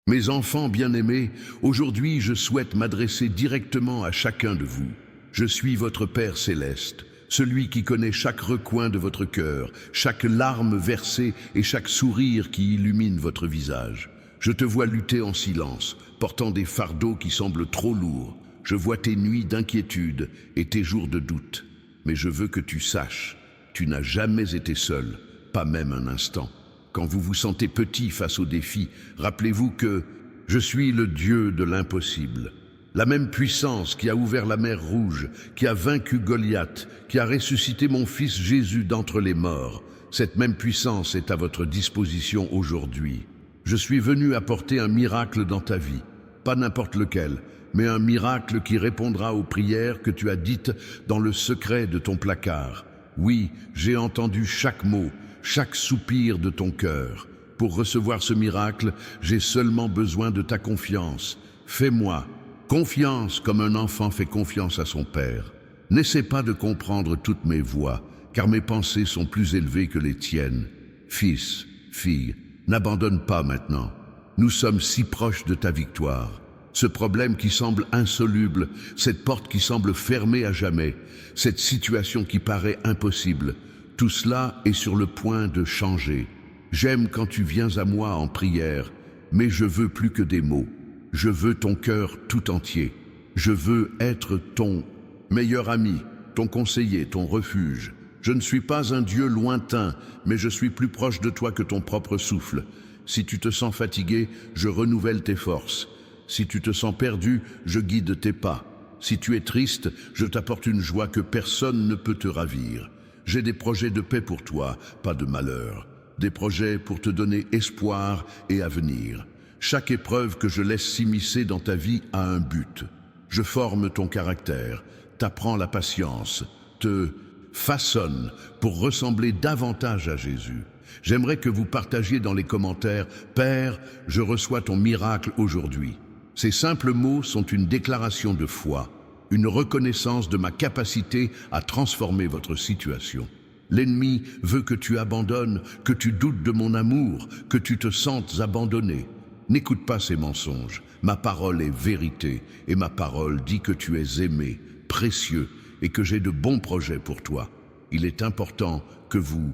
Mes enfants bien-aimés, aujourd'hui je souhaite m'adresser directement à chacun de vous. Je suis votre Père céleste, celui qui connaît chaque recoin de votre cœur, chaque larme versée et chaque sourire qui illumine votre visage. Je te vois lutter en silence, portant des fardeaux qui semblent trop lourds. Je vois tes nuits d'inquiétude et tes jours de doute. Mais je veux que tu saches, tu n'as jamais été seul, pas même un instant. Quand vous vous sentez petit face aux défis, rappelez-vous que je suis le Dieu de l'impossible. La même puissance qui a ouvert la mer Rouge, qui a vaincu Goliath, qui a ressuscité mon fils Jésus d'entre les morts, cette même puissance est à votre disposition aujourd'hui. Je suis venu apporter un miracle dans ta vie, pas n'importe lequel, mais un miracle qui répondra aux prières que tu as dites dans le secret de ton placard. Oui, j'ai entendu chaque mot, chaque soupir de ton cœur. Pour recevoir ce miracle, j'ai seulement besoin de ta confiance. Fais-moi confiance comme un enfant fait confiance à son père. N'essaie pas de comprendre toutes mes voies, car mes pensées sont plus élevées que les tiennes. Fils, fille, n'abandonne pas maintenant. Nous sommes si proches de ta victoire. Ce problème qui semble insoluble, cette porte qui semble fermée à jamais, cette situation qui paraît impossible, tout cela est sur le point de changer. J'aime quand tu viens à moi en prière, mais je veux plus que des mots. Je veux ton cœur tout entier. Je veux être ton meilleur ami, ton conseiller, ton refuge. Je ne suis pas un Dieu lointain, mais je suis plus proche de toi que ton propre souffle. Si tu te sens fatigué, je renouvelle tes forces. Si tu te sens perdu, je guide tes pas. Si tu es triste, je t'apporte une joie que personne ne peut te ravir. J'ai des projets de paix pour toi, pas de malheur. Des projets pour te donner espoir et avenir. Chaque épreuve que je laisse s'immiscer dans ta vie a un but. Je forme ton caractère, t'apprends la patience, te façonne pour ressembler davantage à Jésus. J'aimerais que vous partagiez dans les commentaires « Père, je reçois ton miracle aujourd'hui ». Ces simples mots sont une déclaration de foi, une reconnaissance de ma capacité à transformer votre situation. L'ennemi veut que tu abandonnes, que tu doutes de mon amour, que tu te sentes abandonné. N'écoute pas ces mensonges. Ma parole est vérité et ma parole dit que tu es aimé, précieux et que j'ai de bons projets pour toi. Il est important que vous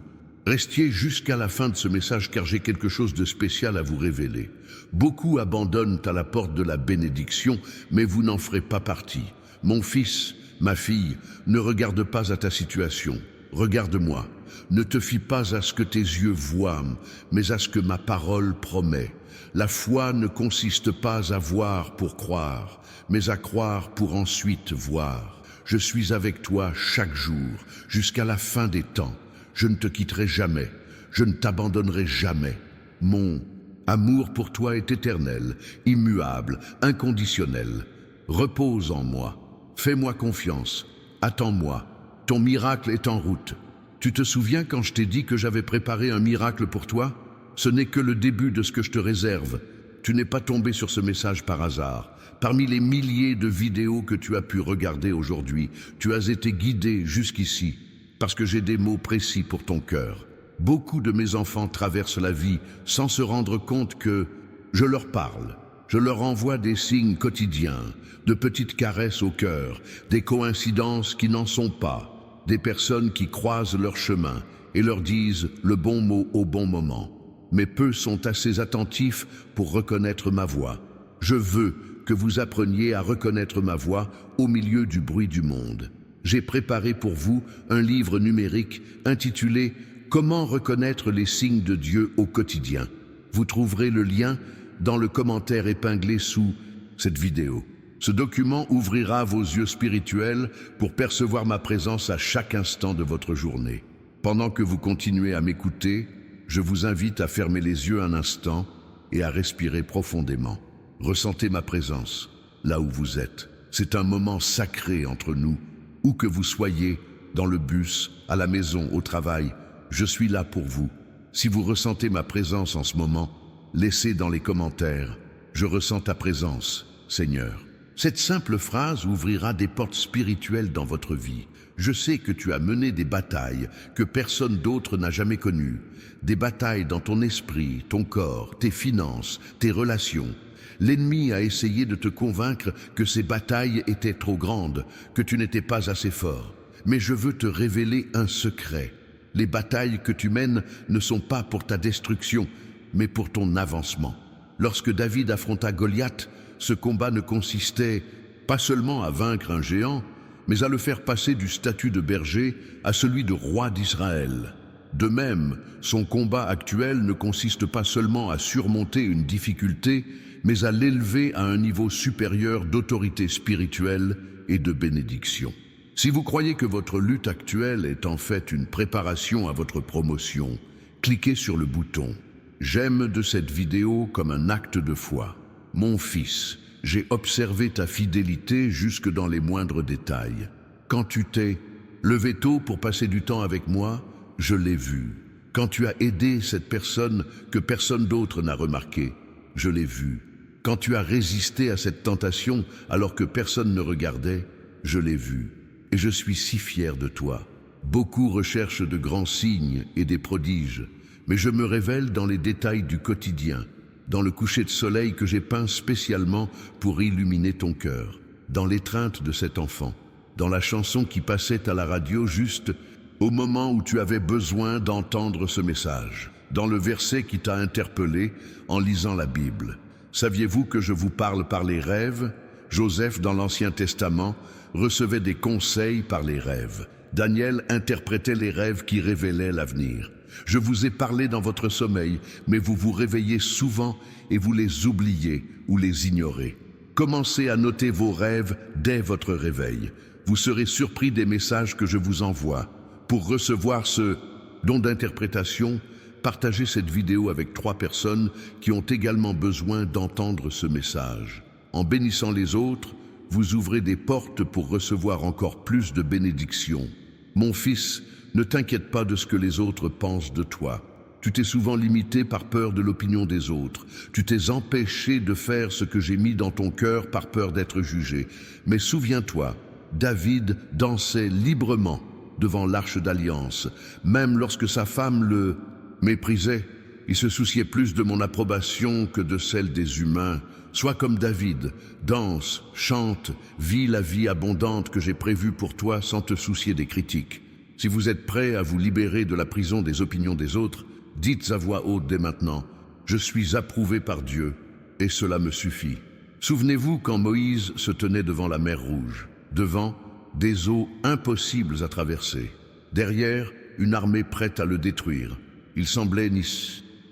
restiez jusqu'à la fin de ce message car j'ai quelque chose de spécial à vous révéler. Beaucoup abandonnent à la porte de la bénédiction, mais vous n'en ferez pas partie. Mon fils, ma fille, ne regarde pas à ta situation. Regarde-moi. Ne te fie pas à ce que tes yeux voient, mais à ce que ma parole promet. La foi ne consiste pas à voir pour croire, mais à croire pour ensuite voir. Je suis avec toi chaque jour, jusqu'à la fin des temps. Je ne te quitterai jamais, je ne t'abandonnerai jamais. Mon amour pour toi est éternel, immuable, inconditionnel. Repose en moi, fais-moi confiance, attends-moi, ton miracle est en route. Tu te souviens quand je t'ai dit que j'avais préparé un miracle pour toi ? Ce n'est que le début de ce que je te réserve. Tu n'es pas tombé sur ce message par hasard. Parmi les milliers de vidéos que tu as pu regarder aujourd'hui, tu as été guidé jusqu'ici parce que j'ai des mots précis pour ton cœur. Beaucoup de mes enfants traversent la vie sans se rendre compte que je leur parle. Je leur envoie des signes quotidiens, de petites caresses au cœur, des coïncidences qui n'en sont pas, des personnes qui croisent leur chemin et leur disent le bon mot au bon moment. Mais peu sont assez attentifs pour reconnaître ma voix. Je veux que vous appreniez à reconnaître ma voix au milieu du bruit du monde. J'ai préparé pour vous un livre numérique intitulé « Comment reconnaître les signes de Dieu au quotidien ». Vous trouverez le lien dans le commentaire épinglé sous cette vidéo. Ce document ouvrira vos yeux spirituels pour percevoir ma présence à chaque instant de votre journée. Pendant que vous continuez à m'écouter, je vous invite à fermer les yeux un instant et à respirer profondément. Ressentez ma présence là où vous êtes. C'est un moment sacré entre nous. Où que vous soyez, dans le bus, à la maison, au travail, je suis là pour vous. Si vous ressentez ma présence en ce moment, laissez dans les commentaires « Je ressens ta présence, Seigneur ». Cette simple phrase ouvrira des portes spirituelles dans votre vie. Je sais que tu as mené des batailles que personne d'autre n'a jamais connues. Des batailles dans ton esprit, ton corps, tes finances, tes relations. L'ennemi a essayé de te convaincre que ces batailles étaient trop grandes, que tu n'étais pas assez fort. Mais je veux te révéler un secret. Les batailles que tu mènes ne sont pas pour ta destruction, mais pour ton avancement. Lorsque David affronta Goliath, ce combat ne consistait pas seulement à vaincre un géant, mais à le faire passer du statut de berger à celui de roi d'Israël. De même, son combat actuel ne consiste pas seulement à surmonter une difficulté, mais à l'élever à un niveau supérieur d'autorité spirituelle et de bénédiction. Si vous croyez que votre lutte actuelle est en fait une préparation à votre promotion, cliquez sur le bouton « J'aime » de cette vidéo comme un acte de foi. Mon fils, j'ai observé ta fidélité jusque dans les moindres détails. Quand tu t'es levé tôt pour passer du temps avec moi, je l'ai vu. Quand tu as aidé cette personne que personne d'autre n'a remarqué, je l'ai vu. Quand tu as résisté à cette tentation alors que personne ne regardait, je l'ai vu. Et je suis si fier de toi. Beaucoup recherchent de grands signes et des prodiges, mais je me révèle dans les détails du quotidien, dans le coucher de soleil que j'ai peint spécialement pour illuminer ton cœur, dans l'étreinte de cet enfant, dans la chanson qui passait à la radio juste au moment où tu avais besoin d'entendre ce message, dans le verset qui t'a interpellé en lisant la Bible. Saviez-vous que je vous parle par les rêves? Joseph, dans l'Ancien Testament, recevait des conseils par les rêves. Daniel interprétait les rêves qui révélaient l'avenir. Je vous ai parlé dans votre sommeil, mais vous vous réveillez souvent et vous les oubliez ou les ignorez. Commencez à noter vos rêves dès votre réveil. Vous serez surpris des messages que je vous envoie. Pour recevoir ce don d'interprétation, partagez cette vidéo avec 3 personnes qui ont également besoin d'entendre ce message. En bénissant les autres, vous ouvrez des portes pour recevoir encore plus de bénédictions. Mon fils, ne t'inquiète pas de ce que les autres pensent de toi. Tu t'es souvent limité par peur de l'opinion des autres. Tu t'es empêché de faire ce que j'ai mis dans ton cœur par peur d'être jugé. Mais souviens-toi, David dansait librement devant l'arche d'alliance. Même lorsque sa femme le méprisait, il se souciait plus de mon approbation que de celle des humains. Sois comme David, danse, chante, vis la vie abondante que j'ai prévue pour toi sans te soucier des critiques. Si vous êtes prêts à vous libérer de la prison des opinions des autres, dites à voix haute dès maintenant, « Je suis approuvé par Dieu, et cela me suffit. » Souvenez-vous quand Moïse se tenait devant la mer Rouge, devant des eaux impossibles à traverser. Derrière, une armée prête à le détruire. Il semblait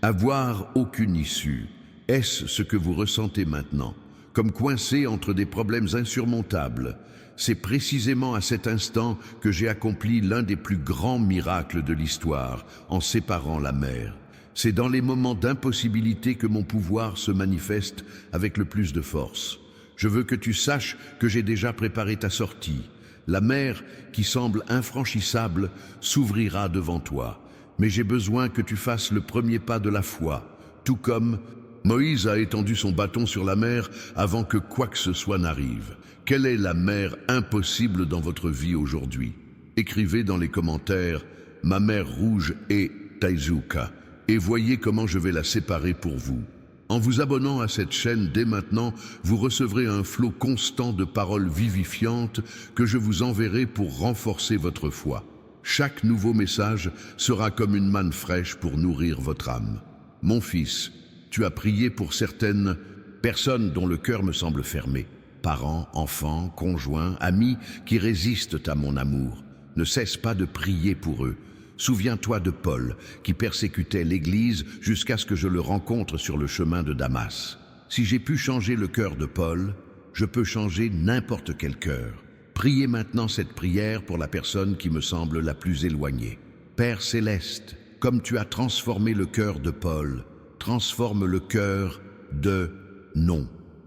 avoir aucune issue. Est-ce ce que vous ressentez maintenant, comme coincé entre des problèmes insurmontables? C'est précisément à cet instant que j'ai accompli l'un des plus grands miracles de l'histoire, en séparant la mer. C'est dans les moments d'impossibilité que mon pouvoir se manifeste avec le plus de force. Je veux que tu saches que j'ai déjà préparé ta sortie. La mer, qui semble infranchissable, s'ouvrira devant toi. Mais j'ai besoin que tu fasses le premier pas de la foi, tout comme Moïse a étendu son bâton sur la mer avant que quoi que ce soit n'arrive. Quelle est la mer impossible dans votre vie aujourd'hui? Écrivez dans les commentaires « Ma mer rouge est Taizuka » et voyez comment je vais la séparer pour vous. En vous abonnant à cette chaîne dès maintenant, vous recevrez un flot constant de paroles vivifiantes que je vous enverrai pour renforcer votre foi. Chaque nouveau message sera comme une manne fraîche pour nourrir votre âme. Mon fils, tu as prié pour certaines personnes dont le cœur me semble fermé. Parents, enfants, conjoints, amis qui résistent à mon amour. Ne cesse pas de prier pour eux. Souviens-toi de Paul, qui persécutait l'Église jusqu'à ce que je le rencontre sur le chemin de Damas. Si j'ai pu changer le cœur de Paul, je peux changer n'importe quel cœur. Priez maintenant cette prière pour la personne qui me semble la plus éloignée. Père céleste, comme tu as transformé le cœur de Paul, transforme le cœur de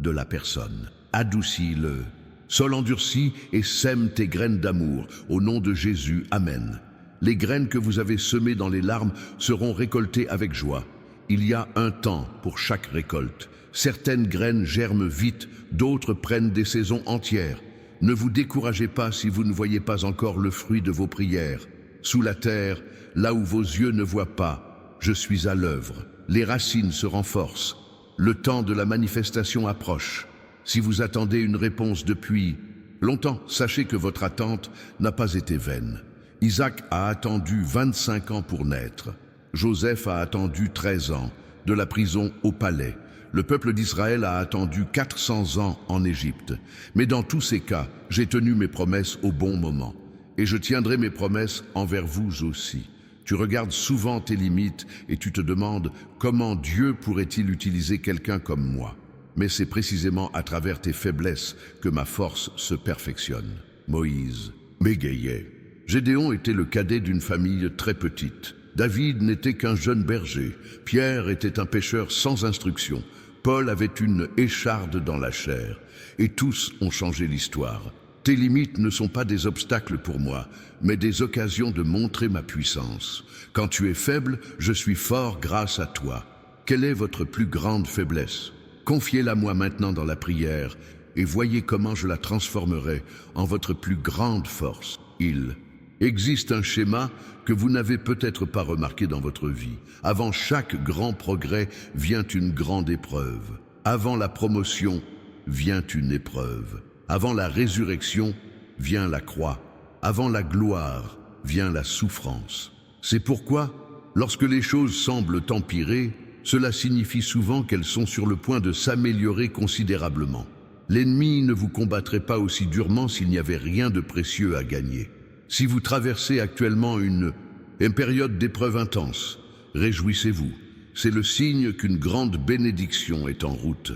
la personne. Adoucis-le. Sol endurci et sème tes graines d'amour. Au nom de Jésus, Amen. Les graines que vous avez semées dans les larmes seront récoltées avec joie. Il y a un temps pour chaque récolte. Certaines graines germent vite, d'autres prennent des saisons entières. Ne vous découragez pas si vous ne voyez pas encore le fruit de vos prières. Sous la terre, là où vos yeux ne voient pas, je suis à l'œuvre. Les racines se renforcent, Le temps de la manifestation approche. Si vous attendez une réponse depuis longtemps, sachez que votre attente n'a pas été vaine. Isaac a attendu 25 ans pour naître. Joseph a attendu 13 ans, de la prison au palais. Le peuple d'Israël a attendu 400 ans en Égypte. Mais dans tous ces cas, j'ai tenu mes promesses au bon moment. Et je tiendrai mes promesses envers vous aussi. Tu regardes souvent tes limites et tu te demandes comment Dieu pourrait-il utiliser quelqu'un comme moi. Mais c'est précisément à travers tes faiblesses que ma force se perfectionne. Moïse bégayait. Gédéon était le cadet d'une famille très petite. David n'était qu'un jeune berger. Pierre était un pêcheur sans instruction. Paul avait une écharde dans la chair. Et tous ont changé l'histoire. Tes limites ne sont pas des obstacles pour moi, mais des occasions de montrer ma puissance. Quand tu es faible, je suis fort grâce à toi. Quelle est votre plus grande faiblesse? Confiez-la moi maintenant dans la prière et voyez comment je la transformerai en votre plus grande force. Il existe un schéma que vous n'avez peut-être pas remarqué dans votre vie. Avant chaque grand progrès vient une grande épreuve. Avant la promotion vient une épreuve. Avant la résurrection vient la croix. Avant la gloire vient la souffrance. C'est pourquoi, lorsque les choses semblent empirer, cela signifie souvent qu'elles sont sur le point de s'améliorer considérablement. L'ennemi ne vous combattrait pas aussi durement s'il n'y avait rien de précieux à gagner. Si vous traversez actuellement une période d'épreuve intense, réjouissez-vous. C'est le signe qu'une grande bénédiction est en route.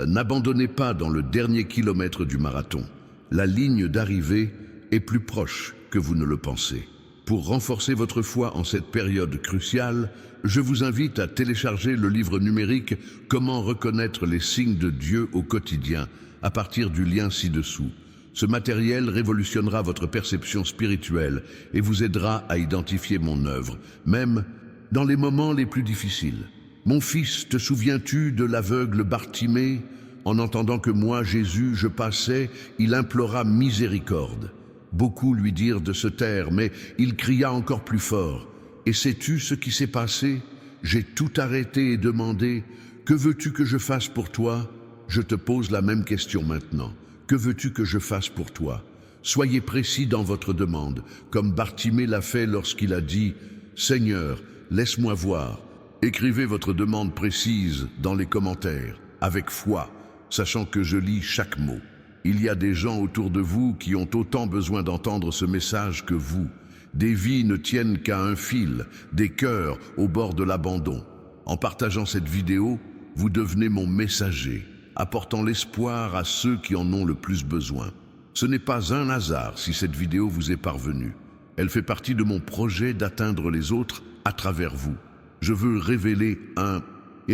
N'abandonnez pas dans le dernier kilomètre du marathon. La ligne d'arrivée est plus proche que vous ne le pensez. Pour renforcer votre foi en cette période cruciale, je vous invite à télécharger le livre numérique « Comment reconnaître les signes de Dieu au quotidien » à partir du lien ci-dessous. Ce matériel révolutionnera votre perception spirituelle et vous aidera à identifier mon œuvre, même dans les moments les plus difficiles. Mon fils, te souviens-tu de l'aveugle Bartimée? En entendant que moi, Jésus, je passais, il implora miséricorde. Beaucoup lui dirent de se taire, mais il cria encore plus fort. Et sais-tu ce qui s'est passé? J'ai tout arrêté et demandé, que veux-tu que je fasse pour toi? Je te pose la même question maintenant. Que veux-tu que je fasse pour toi? Soyez précis dans votre demande, comme Bartimée l'a fait lorsqu'il a dit « Seigneur, laisse-moi voir ». Écrivez votre demande précise dans les commentaires, avec foi, sachant que je lis chaque mot. Il y a des gens autour de vous qui ont autant besoin d'entendre ce message que vous. Des vies ne tiennent qu'à un fil, des cœurs au bord de l'abandon. En partageant cette vidéo, vous devenez mon messager, apportant l'espoir à ceux qui en ont le plus besoin. Ce n'est pas un hasard si cette vidéo vous est parvenue. Elle fait partie de mon projet d'atteindre les autres à travers vous. Je veux révéler un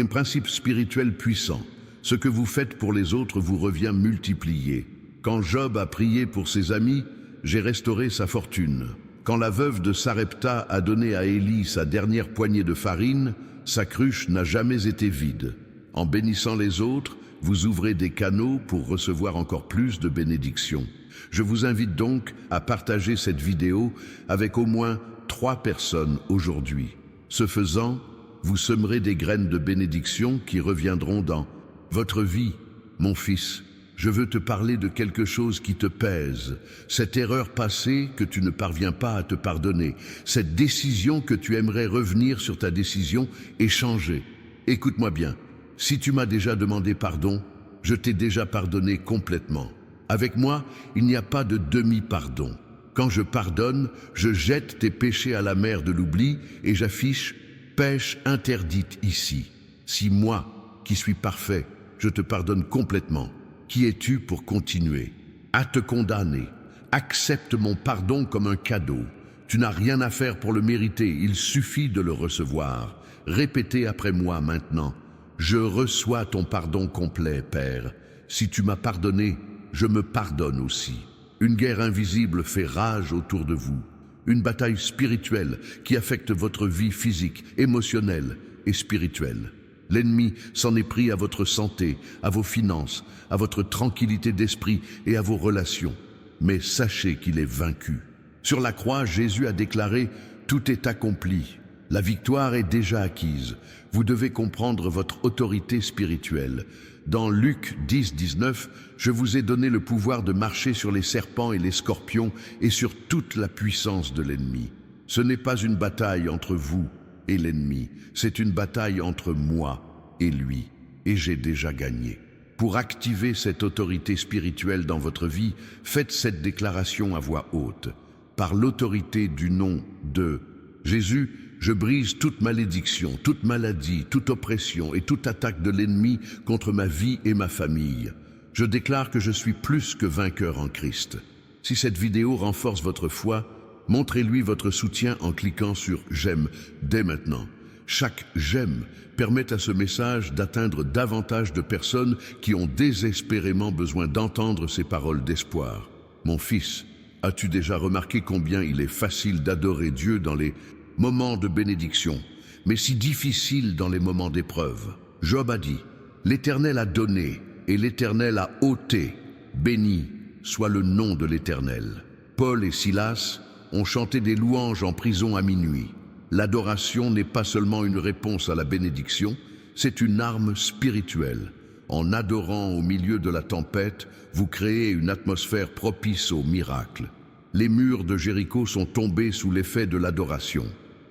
principe spirituel puissant. Ce que vous faites pour les autres vous revient multiplié. Quand Job a prié pour ses amis, j'ai restauré sa fortune. Quand la veuve de Sarepta a donné à Élie sa dernière poignée de farine, sa cruche n'a jamais été vide. En bénissant les autres, vous ouvrez des canaux pour recevoir encore plus de bénédictions. Je vous invite donc à partager cette vidéo avec au moins 3 personnes aujourd'hui. Ce faisant, vous semerez des graines de bénédiction qui reviendront dans votre vie. Mon fils, je veux te parler de quelque chose qui te pèse, cette erreur passée que tu ne parviens pas à te pardonner, cette décision que tu aimerais revenir sur ta décision et changer. Écoute-moi bien, si tu m'as déjà demandé pardon, je t'ai déjà pardonné complètement. Avec moi, il n'y a pas de demi-pardon. Quand je pardonne, je jette tes péchés à la mer de l'oubli et j'affiche « pêche interdite ici ». Si moi, qui suis parfait, je te pardonne complètement, qui es-tu pour continuer à te condamner? Accepte mon pardon comme un cadeau. Tu n'as rien à faire pour le mériter, il suffit de le recevoir. Répétez après moi maintenant. Je reçois ton pardon complet, Père. Si tu m'as pardonné, je me pardonne aussi. Une guerre invisible fait rage autour de vous. Une bataille spirituelle qui affecte votre vie physique, émotionnelle et spirituelle. L'ennemi s'en est pris à votre santé, à vos finances, à votre tranquillité d'esprit et à vos relations. Mais sachez qu'il est vaincu. Sur la croix, Jésus a déclaré « Tout est accompli ». La victoire est déjà acquise. Vous devez comprendre votre autorité spirituelle. Dans Luc 10, 19, je vous ai donné le pouvoir de marcher sur les serpents et les scorpions et sur toute la puissance de l'ennemi. Ce n'est pas une bataille entre vous et l'ennemi, c'est une bataille entre moi et lui, et j'ai déjà gagné. Pour activer cette autorité spirituelle dans votre vie, faites cette déclaration à voix haute. Par l'autorité du nom de Jésus, je brise toute malédiction, toute maladie, toute oppression et toute attaque de l'ennemi contre ma vie et ma famille. Je déclare que je suis plus que vainqueur en Christ. Si cette vidéo renforce votre foi, montrez-lui votre soutien en cliquant sur « J'aime » dès maintenant. Chaque « J'aime » permet à ce message d'atteindre davantage de personnes qui ont désespérément besoin d'entendre ces paroles d'espoir. Mon fils, as-tu déjà remarqué combien il est facile d'adorer Dieu dans les moments de bénédiction, mais si difficile dans les moments d'épreuve? Job a dit, « L'Éternel a donné et l'Éternel a ôté, béni soit le nom de l'Éternel. » Paul et Silas ont chanté des louanges en prison à minuit. L'adoration n'est pas seulement une réponse à la bénédiction, c'est une arme spirituelle. En adorant au milieu de la tempête, vous créez une atmosphère propice au miracle. Les murs de Jéricho sont tombés sous l'effet de l'adoration.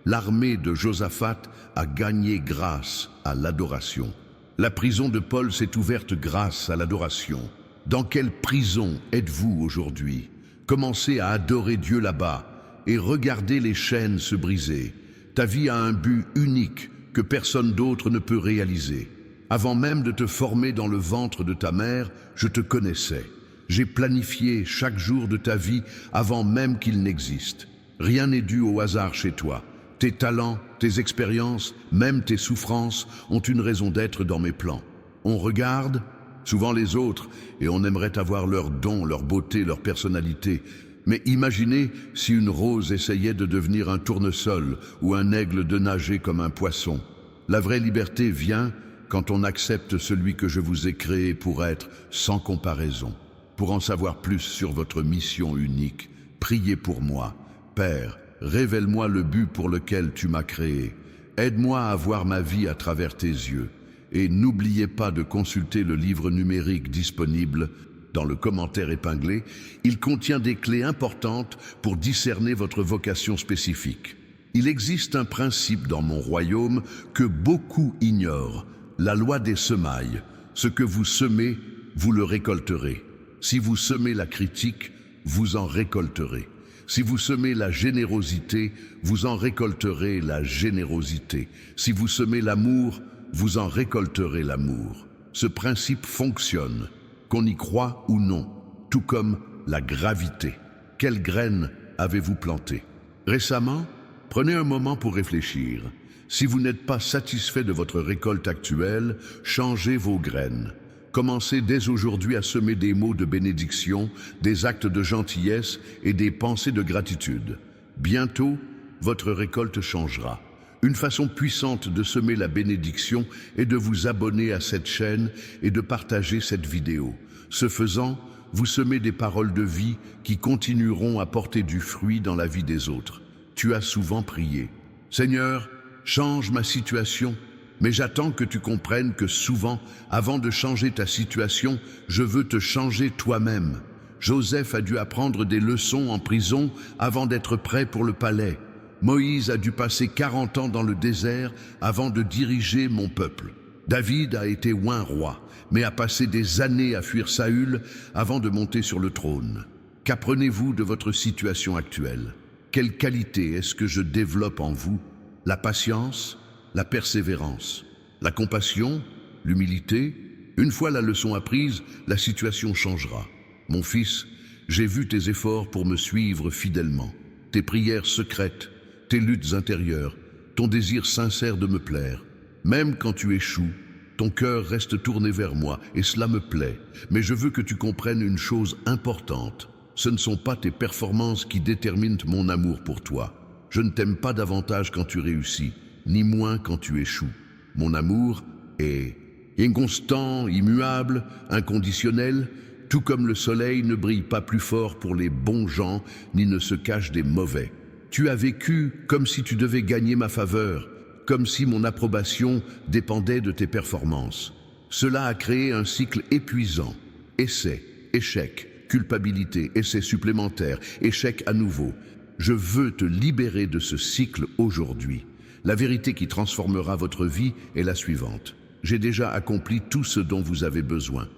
L'armée de Josaphat a gagné grâce à l'adoration. La prison de Paul s'est ouverte grâce à l'adoration. Dans quelle prison êtes-vous aujourd'hui? Commencez à adorer Dieu là-bas et regardez les chaînes se briser. Ta vie a un but unique que personne d'autre ne peut réaliser. Avant même de te former dans le ventre de ta mère, je te connaissais. J'ai planifié chaque jour de ta vie avant même qu'il n'existe. Rien n'est dû au hasard chez toi. Tes talents, tes expériences, même tes souffrances ont une raison d'être dans mes plans. On regarde souvent les autres et on aimerait avoir leurs dons, leur beauté, leur personnalité. Mais imaginez si une rose essayait de devenir un tournesol ou un aigle de nager comme un poisson. La vraie liberté vient quand on accepte celui que je vous ai créé pour être sans comparaison. Pour en savoir plus sur votre mission unique, priez pour moi. Père, révèle-moi le but pour lequel tu m'as créé. Aide-moi à voir ma vie à travers tes yeux. Et n'oubliez pas de consulter le livre numérique disponible dans le commentaire épinglé. Il contient des clés importantes pour discerner votre vocation spécifique. Il existe un principe dans mon royaume que beaucoup ignorent, la loi des semailles. Ce que vous semez, vous le récolterez. Si vous semez la critique, vous en récolterez. Si vous semez la générosité, vous en récolterez la générosité. Si vous semez l'amour, vous en récolterez l'amour. Ce principe fonctionne, qu'on y croit ou non, tout comme la gravité. Quelle graine avez-vous plantée? Récemment, prenez un moment pour réfléchir. Si vous n'êtes pas satisfait de votre récolte actuelle, changez vos graines. Commencez dès aujourd'hui à semer des mots de bénédiction, des actes de gentillesse et des pensées de gratitude. Bientôt, votre récolte changera. Une façon puissante de semer la bénédiction est de vous abonner à cette chaîne et de partager cette vidéo. Ce faisant, vous semez des paroles de vie qui continueront à porter du fruit dans la vie des autres. Tu as souvent prié. Seigneur, change ma situation. Mais j'attends que tu comprennes que souvent, avant de changer ta situation, je veux te changer toi-même. Joseph a dû apprendre des leçons en prison avant d'être prêt pour le palais. Moïse a dû passer 40 ans dans le désert avant de diriger mon peuple. David a été oint roi, mais a passé des années à fuir Saül avant de monter sur le trône. Qu'apprenez-vous de votre situation actuelle? Quelle qualité est-ce que je développe en vous? La patience? La persévérance, la compassion, l'humilité. Une fois la leçon apprise, la situation changera. Mon fils, j'ai vu tes efforts pour me suivre fidèlement, tes prières secrètes, tes luttes intérieures, ton désir sincère de me plaire. Même quand tu échoues, ton cœur reste tourné vers moi et cela me plaît. Mais je veux que tu comprennes une chose importante. Ce ne sont pas tes performances qui déterminent mon amour pour toi. Je ne t'aime pas davantage quand tu réussis, ni moins quand tu échoues. Mon amour est inconstant, immuable, inconditionnel, tout comme le soleil ne brille pas plus fort pour les bons gens, ni ne se cache des mauvais. Tu as vécu comme si tu devais gagner ma faveur, comme si mon approbation dépendait de tes performances. Cela a créé un cycle épuisant. Essai, échec, culpabilité, essai supplémentaire, échec à nouveau. Je veux te libérer de ce cycle aujourd'hui. La vérité qui transformera votre vie est la suivante. J'ai déjà accompli tout ce dont vous avez besoin.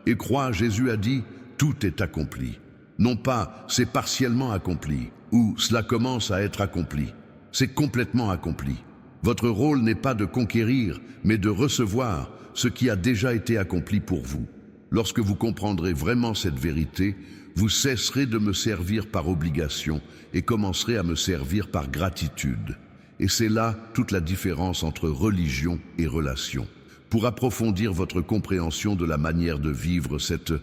Et crois, Jésus a dit, tout est accompli. Non pas, c'est partiellement accompli, ou cela commence à être accompli. C'est complètement accompli. Votre rôle n'est pas de conquérir, mais de recevoir ce qui a déjà été accompli pour vous. Lorsque vous comprendrez vraiment cette vérité, vous cesserez de me servir par obligation et commencerez à me servir par gratitude. Et c'est là toute la différence entre religion et relation. Pour approfondir votre compréhension de la manière de vivre cette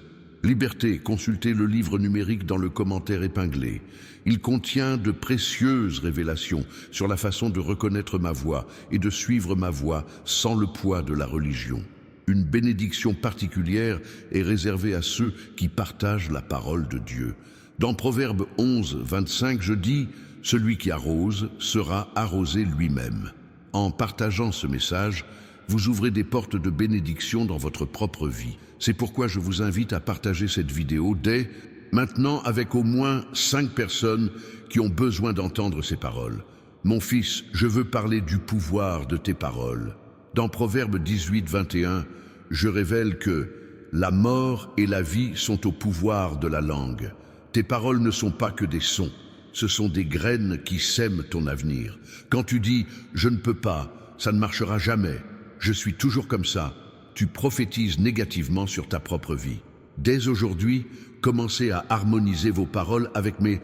liberté, consultez le livre numérique dans le commentaire épinglé. Il contient de précieuses révélations sur la façon de reconnaître ma voix et de suivre ma voix sans le poids de la religion. Une bénédiction particulière est réservée à ceux qui partagent la parole de Dieu. Dans Proverbe 11, 25, je dis « Celui qui arrose sera arrosé lui-même ». En partageant ce message, vous ouvrez des portes de bénédiction dans votre propre vie. C'est pourquoi je vous invite à partager cette vidéo dès maintenant avec au moins 5 personnes qui ont besoin d'entendre ces paroles. Mon fils, je veux parler du pouvoir de tes paroles. Dans Proverbe 18, 21, je révèle que la mort et la vie sont au pouvoir de la langue. Tes paroles ne sont pas que des sons, ce sont des graines qui sèment ton avenir. Quand tu dis « je ne peux pas, ça ne marchera jamais », je suis toujours comme ça, tu prophétises négativement sur ta propre vie. Dès aujourd'hui, commencez à harmoniser vos paroles avec mes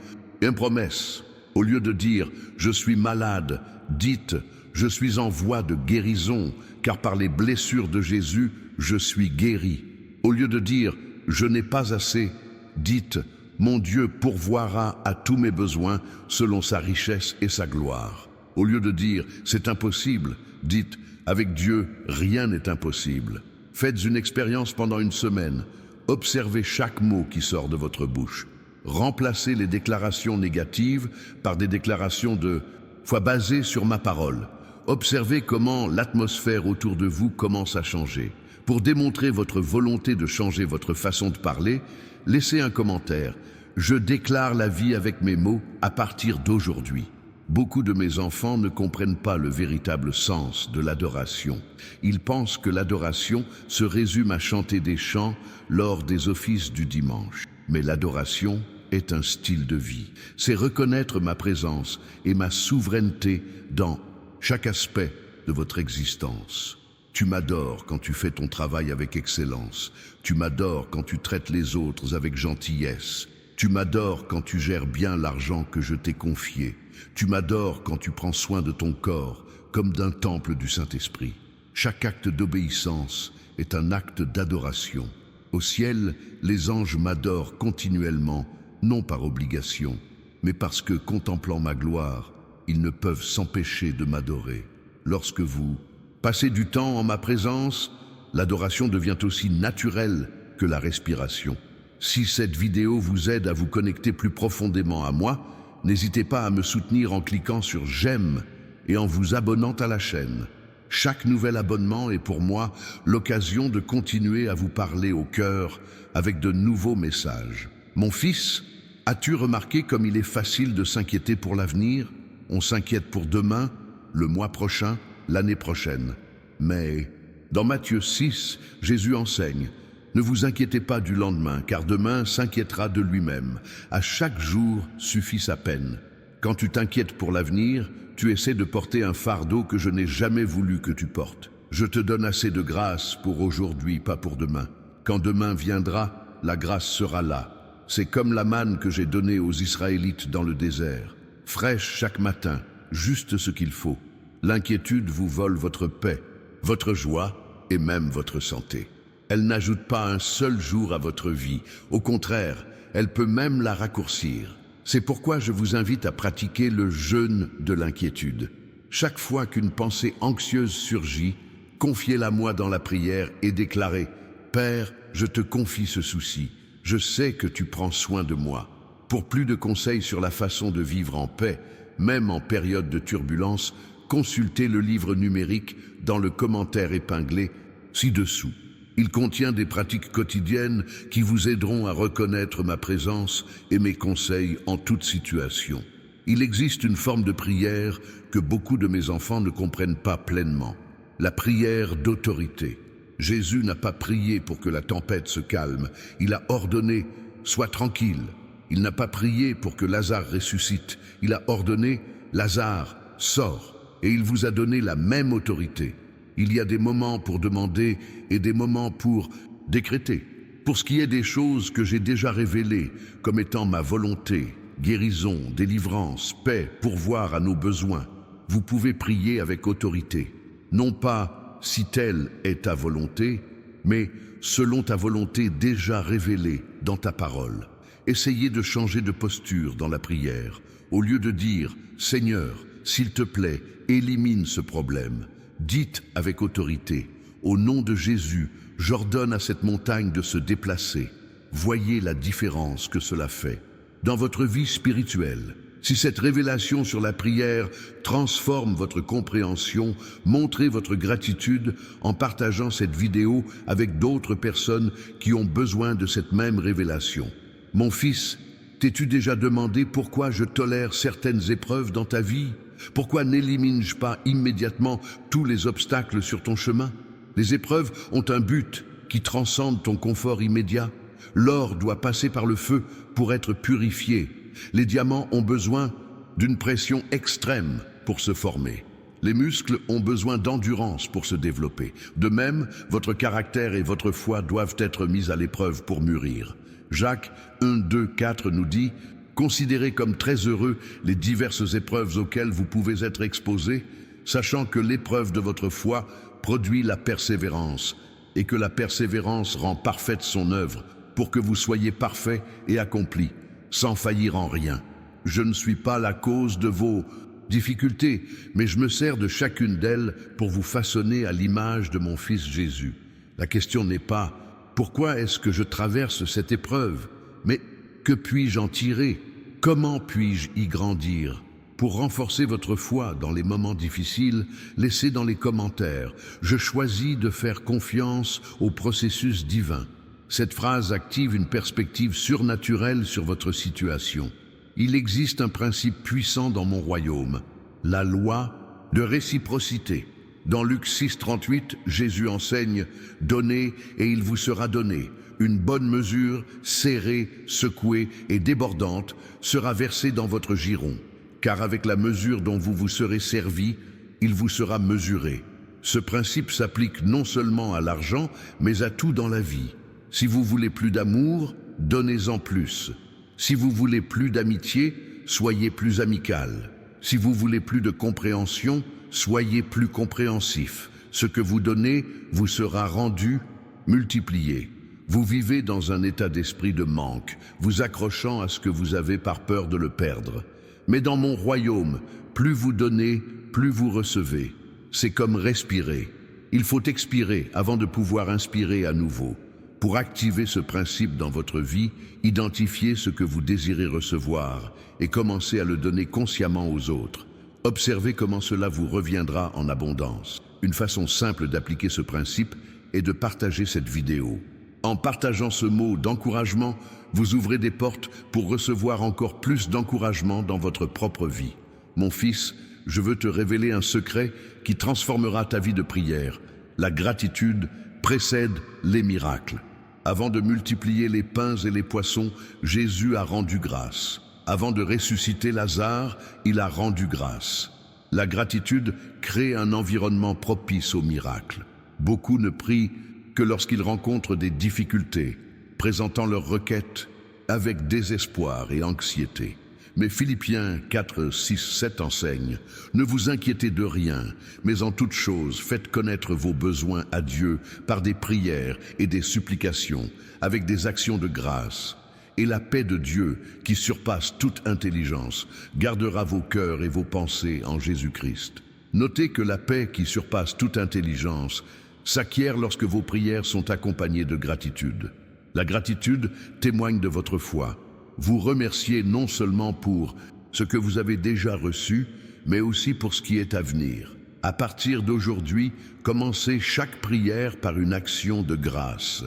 promesses. Au lieu de dire « je suis malade », dites « je suis en voie de guérison, car par les blessures de Jésus, je suis guéri ». Au lieu de dire « je n'ai pas assez », dites « mon Dieu pourvoira à tous mes besoins selon sa richesse et sa gloire ». Au lieu de dire « c'est impossible », dites « avec Dieu, rien n'est impossible ». Faites une expérience pendant une semaine. Observez chaque mot qui sort de votre bouche. Remplacez les déclarations négatives par des déclarations de foi basées sur ma parole. Observez comment l'atmosphère autour de vous commence à changer. Pour démontrer votre volonté de changer votre façon de parler, laissez un commentaire. Je déclare la vie avec mes mots à partir d'aujourd'hui. Beaucoup de mes enfants ne comprennent pas le véritable sens de l'adoration. Ils pensent que l'adoration se résume à chanter des chants lors des offices du dimanche. Mais l'adoration est un style de vie. C'est reconnaître ma présence et ma souveraineté dans chaque aspect de votre existence. Tu m'adores quand tu fais ton travail avec excellence. Tu m'adores quand tu traites les autres avec gentillesse. Tu m'adores quand tu gères bien l'argent que je t'ai confié. Tu m'adores quand tu prends soin de ton corps, comme d'un temple du Saint-Esprit. Chaque acte d'obéissance est un acte d'adoration. Au ciel, les anges m'adorent continuellement, non par obligation, mais parce que, contemplant ma gloire, ils ne peuvent s'empêcher de m'adorer. Lorsque vous passez du temps en ma présence, l'adoration devient aussi naturelle que la respiration. Si cette vidéo vous aide à vous connecter plus profondément à moi, n'hésitez pas à me soutenir en cliquant sur « J'aime » et en vous abonnant à la chaîne. Chaque nouvel abonnement est pour moi l'occasion de continuer à vous parler au cœur avec de nouveaux messages. Mon fils, as-tu remarqué comme il est facile de s'inquiéter pour l'avenir? On s'inquiète pour demain, le mois prochain, l'année prochaine. Mais dans Matthieu 6, Jésus enseigne: ne vous inquiétez pas du lendemain, car demain s'inquiétera de lui-même. À chaque jour suffit sa peine. Quand tu t'inquiètes pour l'avenir, tu essaies de porter un fardeau que je n'ai jamais voulu que tu portes. Je te donne assez de grâce pour aujourd'hui, pas pour demain. Quand demain viendra, la grâce sera là. C'est comme la manne que j'ai donnée aux Israélites dans le désert. Fraîche chaque matin, juste ce qu'il faut. L'inquiétude vous vole votre paix, votre joie et même votre santé. Elle n'ajoute pas un seul jour à votre vie. Au contraire, elle peut même la raccourcir. C'est pourquoi je vous invite à pratiquer le jeûne de l'inquiétude. Chaque fois qu'une pensée anxieuse surgit, confiez-la moi dans la prière et déclarez « Père, je te confie ce souci. Je sais que tu prends soin de moi. Pour plus de conseils sur la façon de vivre en paix, même en période de turbulence, consultez le livre numérique dans le commentaire épinglé ci-dessous. Il contient des pratiques quotidiennes qui vous aideront à reconnaître ma présence et mes conseils en toute situation. Il existe une forme de prière que beaucoup de mes enfants ne comprennent pas pleinement. La prière d'autorité. Jésus n'a pas prié pour que la tempête se calme. Il a ordonné « Sois tranquille ». Il n'a pas prié pour que Lazare ressuscite. Il a ordonné « Lazare, sors ». Et il vous a donné la même autorité. Il y a des moments pour demander et des moments pour décréter. Pour ce qui est des choses que j'ai déjà révélées comme étant ma volonté, guérison, délivrance, paix, pourvoir à nos besoins, vous pouvez prier avec autorité. Non pas si telle est ta volonté, mais selon ta volonté déjà révélée dans ta parole. Essayez de changer de posture dans la prière. Au lieu de dire « Seigneur, s'il te plaît, élimine ce problème », dites avec autorité « Au nom de Jésus, j'ordonne à cette montagne de se déplacer ». Voyez la différence que cela fait. Dans votre vie spirituelle, si cette révélation sur la prière transforme votre compréhension, montrez votre gratitude en partageant cette vidéo avec d'autres personnes qui ont besoin de cette même révélation. Mon fils, t'es-tu déjà demandé pourquoi je tolère certaines épreuves dans ta vie? Pourquoi n'élimine-je pas immédiatement tous les obstacles sur ton chemin? Les épreuves ont un but qui transcende ton confort immédiat. L'or doit passer par le feu pour être purifié. Les diamants ont besoin d'une pression extrême pour se former. Les muscles ont besoin d'endurance pour se développer. De même, votre caractère et votre foi doivent être mis à l'épreuve pour mûrir. Jacques 1, 2, 4 nous dit « Considérez comme très heureux les diverses épreuves auxquelles vous pouvez être exposés, sachant que l'épreuve de votre foi produit la persévérance, et que la persévérance rend parfaite son œuvre, pour que vous soyez parfaits et accomplis, sans faillir en rien. Je ne suis pas la cause de vos difficultés, mais je me sers de chacune d'elles pour vous façonner à l'image de mon Fils Jésus. La question n'est pas « Pourquoi est-ce que je traverse cette épreuve ?» mais « Que puis-je en tirer? Comment puis-je y grandir ?» Pour renforcer votre foi dans les moments difficiles, laissez dans les commentaires « Je choisis de faire confiance au processus divin ». Cette phrase active une perspective surnaturelle sur votre situation. Il existe un principe puissant dans mon royaume, la loi de réciprocité. Dans Luc 6, 38, Jésus enseigne « Donnez et il vous sera donné. Une bonne mesure, serrée, secouée et débordante, sera versée dans votre giron. Car avec la mesure dont vous vous serez servi, il vous sera mesuré. » Ce principe s'applique non seulement à l'argent, mais à tout dans la vie. Si vous voulez plus d'amour, donnez-en plus. Si vous voulez plus d'amitié, soyez plus amical. Si vous voulez plus de compréhension, soyez plus compréhensif. Ce que vous donnez vous sera rendu, multiplié. Vous vivez dans un état d'esprit de manque, vous accrochant à ce que vous avez par peur de le perdre. Mais dans mon royaume, plus vous donnez, plus vous recevez. C'est comme respirer. Il faut expirer avant de pouvoir inspirer à nouveau. Pour activer ce principe dans votre vie, identifiez ce que vous désirez recevoir et commencez à le donner consciemment aux autres. Observez comment cela vous reviendra en abondance. Une façon simple d'appliquer ce principe est de partager cette vidéo. En partageant ce mot d'encouragement, vous ouvrez des portes pour recevoir encore plus d'encouragement dans votre propre vie. Mon fils, je veux te révéler un secret qui transformera ta vie de prière. La gratitude précède les miracles. Avant de multiplier les pains et les poissons, Jésus a rendu grâce. Avant de ressusciter Lazare, il a rendu grâce. La gratitude crée un environnement propice aux miracles. Beaucoup ne prient que lorsqu'ils rencontrent des difficultés, présentant leurs requêtes avec désespoir et anxiété. Mais Philippiens 4, 6, 7 enseigne « Ne vous inquiétez de rien, mais en toute chose, faites connaître vos besoins à Dieu par des prières et des supplications, avec des actions de grâce. Et la paix de Dieu, qui surpasse toute intelligence, gardera vos cœurs et vos pensées en Jésus-Christ. » Notez que la paix qui surpasse toute intelligence s'acquiert lorsque vos prières sont accompagnées de gratitude. La gratitude témoigne de votre foi. vous remercier non seulement pour ce que vous avez déjà reçu, mais aussi pour ce qui est à venir. À partir d'aujourd'hui, commencez chaque prière par une action de grâce.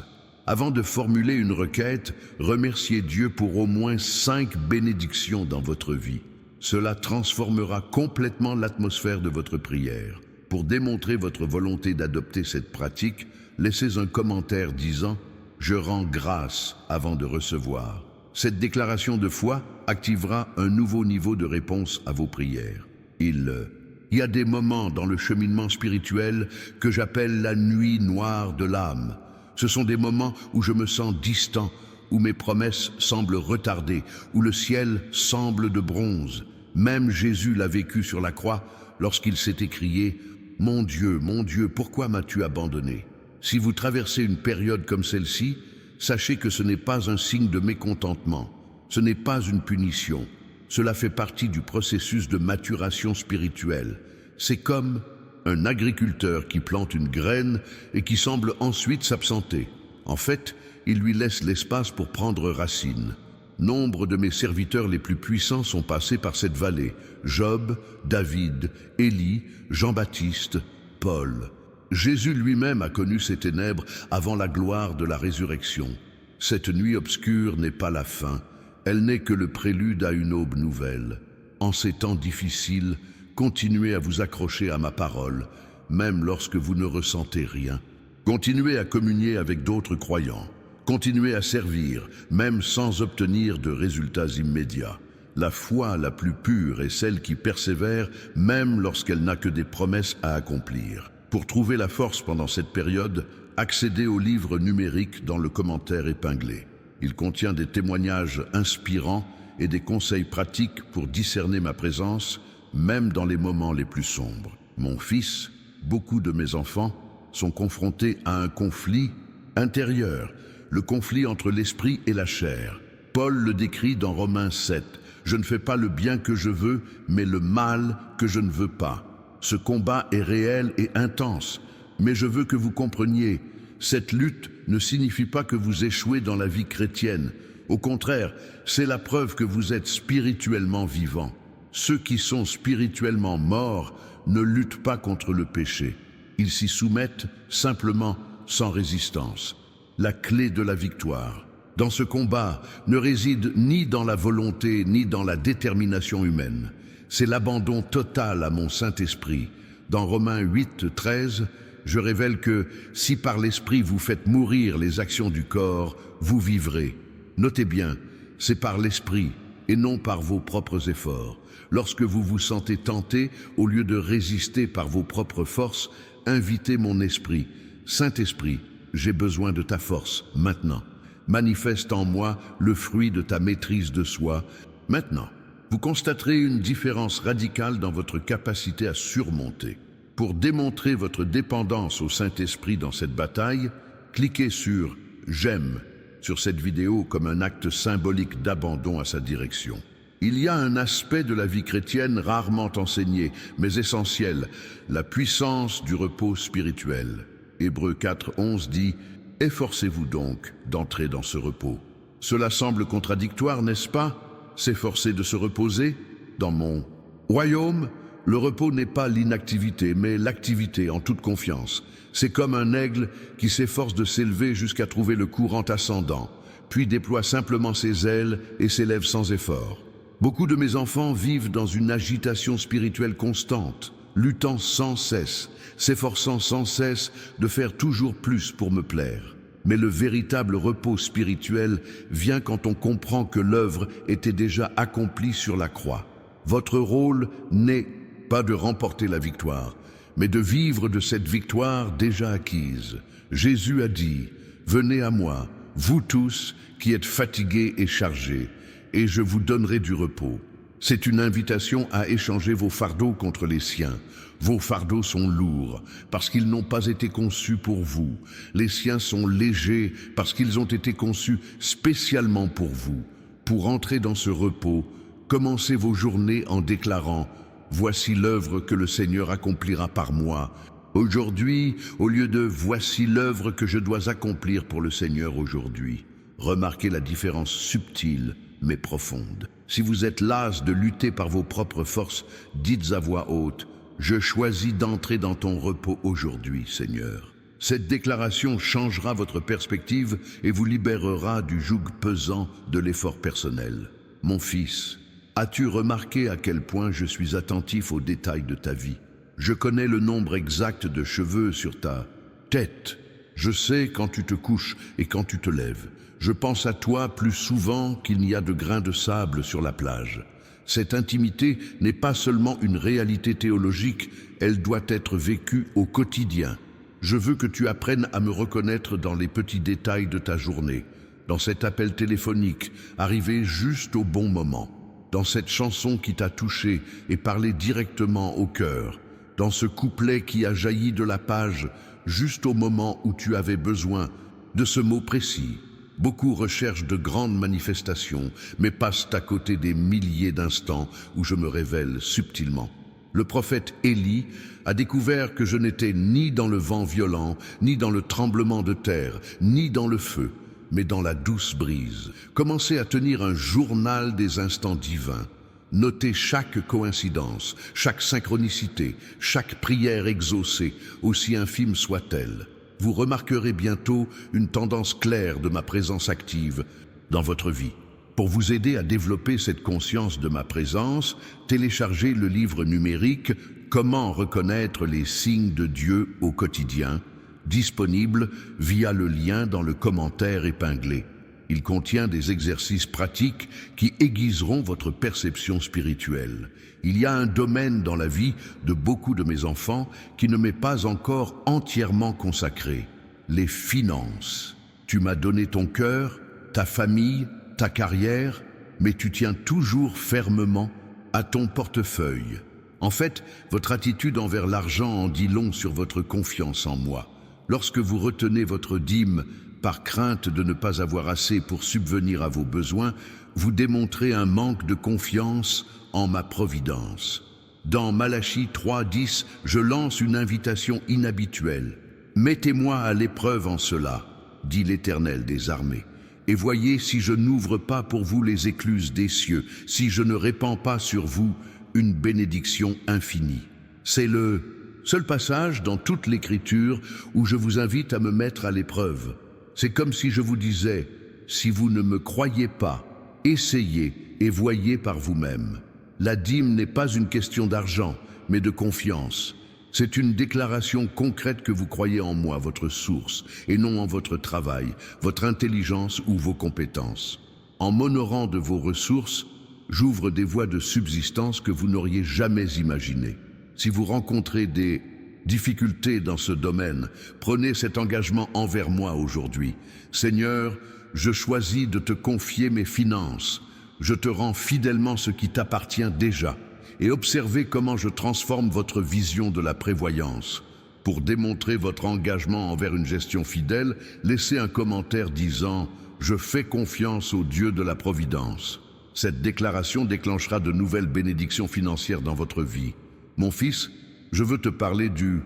Avant de formuler une requête, remerciez Dieu pour au moins 5 bénédictions dans votre vie. Cela transformera complètement l'atmosphère de votre prière. Pour démontrer votre volonté d'adopter cette pratique, laissez un commentaire disant « Je rends grâce avant de recevoir ». Cette déclaration de foi activera un nouveau niveau de réponse à vos prières. Il y a des moments dans le cheminement spirituel que j'appelle la nuit noire de l'âme. Ce sont des moments où je me sens distant, où mes promesses semblent retardées, où le ciel semble de bronze. Même Jésus l'a vécu sur la croix lorsqu'il s'est écrié « Mon Dieu, pourquoi m'as-tu abandonné ?» Si vous traversez une période comme celle-ci, sachez que ce n'est pas un signe de mécontentement, ce n'est pas une punition. Cela fait partie du processus de maturation spirituelle. C'est comme un agriculteur qui plante une graine et qui semble ensuite s'absenter. En fait, il lui laisse l'espace pour prendre racine. Nombre de mes serviteurs les plus puissants sont passés par cette vallée. Job, David, Élie, Jean-Baptiste, Paul. Jésus lui-même a connu ces ténèbres avant la gloire de la résurrection. Cette nuit obscure n'est pas la fin, elle n'est que le prélude à une aube nouvelle. En ces temps difficiles, continuez à vous accrocher à ma parole, même lorsque vous ne ressentez rien. Continuez à communier avec d'autres croyants. Continuez à servir, même sans obtenir de résultats immédiats. La foi la plus pure est celle qui persévère, même lorsqu'elle n'a que des promesses à accomplir. Pour trouver la force pendant cette période, accédez au livre numérique dans le commentaire épinglé. Il contient des témoignages inspirants et des conseils pratiques pour discerner ma présence, même dans les moments les plus sombres. Mon fils, beaucoup de mes enfants, sont confrontés à un conflit intérieur, le conflit entre l'esprit et la chair. Paul le décrit dans Romains 7. « Je ne fais pas le bien que je veux, mais le mal que je ne veux pas. » Ce combat est réel et intense, mais je veux que vous compreniez, cette lutte ne signifie pas que vous échouez dans la vie chrétienne. Au contraire, c'est la preuve que vous êtes spirituellement vivant. Ceux qui sont spirituellement morts ne luttent pas contre le péché. Ils s'y soumettent simplement sans résistance. La clé de la victoire dans ce combat ne réside ni dans la volonté ni dans la détermination humaine. C'est l'abandon total à mon Saint-Esprit. Dans Romains 8, 13, je révèle que si par l'Esprit vous faites mourir les actions du corps, vous vivrez. Notez bien, c'est par l'Esprit et non par vos propres efforts. Lorsque vous vous sentez tenté, au lieu de résister par vos propres forces, invitez mon esprit. Saint-Esprit, j'ai besoin de ta force, maintenant. Manifeste en moi le fruit de ta maîtrise de soi, maintenant. Vous constaterez une différence radicale dans votre capacité à surmonter. Pour démontrer votre dépendance au Saint-Esprit dans cette bataille, cliquez sur « J'aime » sur cette vidéo comme un acte symbolique d'abandon à sa direction. Il y a un aspect de la vie chrétienne rarement enseigné, mais essentiel, la puissance du repos spirituel. Hébreux 4, 11 dit « Efforcez-vous donc d'entrer dans ce repos ». Cela semble contradictoire, n'est-ce pas? S'efforcer de se reposer? Dans mon royaume, le repos n'est pas l'inactivité, mais l'activité en toute confiance. C'est comme un aigle qui s'efforce de s'élever jusqu'à trouver le courant ascendant, puis déploie simplement ses ailes et s'élève sans effort. Beaucoup de mes enfants vivent dans une agitation spirituelle constante, luttant sans cesse, s'efforçant sans cesse de faire toujours plus pour me plaire. Mais le véritable repos spirituel vient quand on comprend que l'œuvre était déjà accomplie sur la croix. Votre rôle n'est pas de remporter la victoire, mais de vivre de cette victoire déjà acquise. Jésus a dit « Venez à moi, vous tous qui êtes fatigués et chargés, et je vous donnerai du repos. » C'est une invitation à échanger vos fardeaux contre les siens. Vos fardeaux sont lourds parce qu'ils n'ont pas été conçus pour vous. Les siens sont légers parce qu'ils ont été conçus spécialement pour vous. Pour entrer dans ce repos, commencez vos journées en déclarant « Voici l'œuvre que le Seigneur accomplira par moi ». Aujourd'hui, au lieu de « Voici l'œuvre que je dois accomplir pour le Seigneur aujourd'hui ». Remarquez la différence subtile mais profonde. Si vous êtes las de lutter par vos propres forces, dites à voix haute, « Je choisis d'entrer dans ton repos aujourd'hui, Seigneur ». Cette déclaration changera votre perspective et vous libérera du joug pesant de l'effort personnel. Mon fils, as-tu remarqué à quel point je suis attentif aux détails de ta vie? Je connais le nombre exact de cheveux sur ta tête. Je sais quand tu te couches et quand tu te lèves. Je pense à toi plus souvent qu'il n'y a de grains de sable sur la plage. Cette intimité n'est pas seulement une réalité théologique, elle doit être vécue au quotidien. Je veux que tu apprennes à me reconnaître dans les petits détails de ta journée, dans cet appel téléphonique, arrivé juste au bon moment, dans cette chanson qui t'a touché et parlé directement au cœur, dans ce couplet qui a jailli de la page juste au moment où tu avais besoin de ce mot précis. Beaucoup recherchent de grandes manifestations, mais passent à côté des milliers d'instants où je me révèle subtilement. Le prophète Élie a découvert que je n'étais ni dans le vent violent, ni dans le tremblement de terre, ni dans le feu, mais dans la douce brise. Commencez à tenir un journal des instants divins. Notez chaque coïncidence, chaque synchronicité, chaque prière exaucée, aussi infime soit-elle. Vous remarquerez bientôt une tendance claire de ma présence active dans votre vie. Pour vous aider à développer cette conscience de ma présence, téléchargez le livre numérique « Comment reconnaître les signes de Dieu au quotidien » disponible via le lien dans le commentaire épinglé. Il contient des exercices pratiques qui aiguiseront votre perception spirituelle. Il y a un domaine dans la vie de beaucoup de mes enfants qui ne m'est pas encore entièrement consacré, les finances. Tu m'as donné ton cœur, ta famille, ta carrière, mais tu tiens toujours fermement à ton portefeuille. En fait, votre attitude envers l'argent en dit long sur votre confiance en moi. Lorsque vous retenez votre dîme par crainte de ne pas avoir assez pour subvenir à vos besoins, vous démontrez un manque de confiance en ma providence. Dans Malachie 3:10, je lance une invitation inhabituelle. « Mettez-moi à l'épreuve en cela, dit l'Éternel des armées, et voyez si je n'ouvre pas pour vous les écluses des cieux, si je ne répands pas sur vous une bénédiction infinie. » C'est le seul passage dans toute l'Écriture où je vous invite à me mettre à l'épreuve. C'est comme si je vous disais, si vous ne me croyez pas, essayez et voyez par vous-même. La dîme n'est pas une question d'argent, mais de confiance. C'est une déclaration concrète que vous croyez en moi, votre source, et non en votre travail, votre intelligence ou vos compétences. En m'honorant de vos ressources, j'ouvre des voies de subsistance que vous n'auriez jamais imaginées. Si vous rencontrez des difficultés dans ce domaine, prenez cet engagement envers moi aujourd'hui. Seigneur, je choisis de te confier mes finances. Je te rends fidèlement ce qui t'appartient déjà. Et observez comment je transforme votre vision de la prévoyance. Pour démontrer votre engagement envers une gestion fidèle, laissez un commentaire disant « Je fais confiance au Dieu de la Providence ». Cette déclaration déclenchera de nouvelles bénédictions financières dans votre vie. Mon fils, je veux te parler du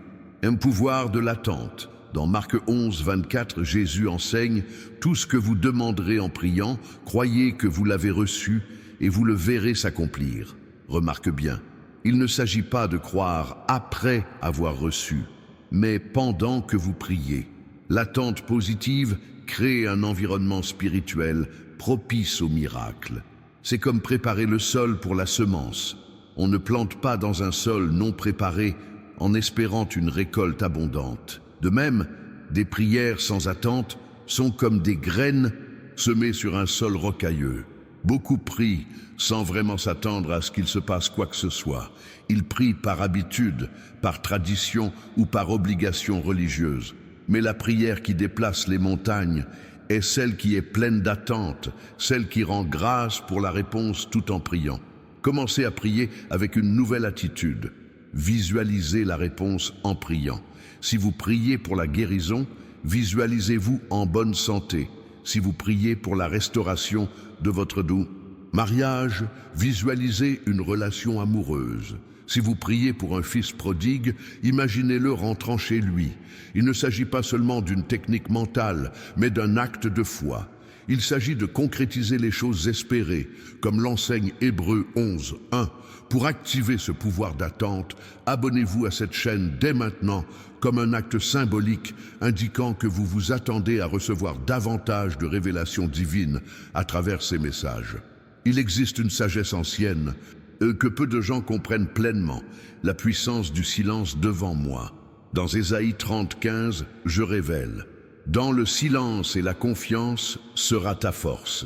pouvoir de l'attente. Dans Marc 11:24, Jésus enseigne « Tout ce que vous demanderez en priant, croyez que vous l'avez reçu et vous le verrez s'accomplir. » Remarque bien, il ne s'agit pas de croire après avoir reçu, mais pendant que vous priez. L'attente positive crée un environnement spirituel propice au miracle. C'est comme préparer le sol pour la semence. On ne plante pas dans un sol non préparé en espérant une récolte abondante. De même, des prières sans attente sont comme des graines semées sur un sol rocailleux. Beaucoup prient sans vraiment s'attendre à ce qu'il se passe quoi que ce soit. Ils prient par habitude, par tradition ou par obligation religieuse. Mais la prière qui déplace les montagnes est celle qui est pleine d'attente, celle qui rend grâce pour la réponse tout en priant. Commencez à prier avec une nouvelle attitude. Visualisez la réponse en priant. Si vous priez pour la guérison, visualisez-vous en bonne santé. Si vous priez pour la restauration de votre mariage, visualisez une relation amoureuse. Si vous priez pour un fils prodigue, imaginez-le rentrant chez lui. Il ne s'agit pas seulement d'une technique mentale, mais d'un acte de foi. Il s'agit de concrétiser les choses espérées, comme l'enseigne Hébreux 11, 1. Pour activer ce pouvoir d'attente, abonnez-vous à cette chaîne dès maintenant comme un acte symbolique indiquant que vous vous attendez à recevoir davantage de révélations divines à travers ces messages. Il existe une sagesse ancienne que peu de gens comprennent pleinement, la puissance du silence devant moi. Dans Ésaïe 30, 15, je révèle: dans le silence et la confiance sera ta force.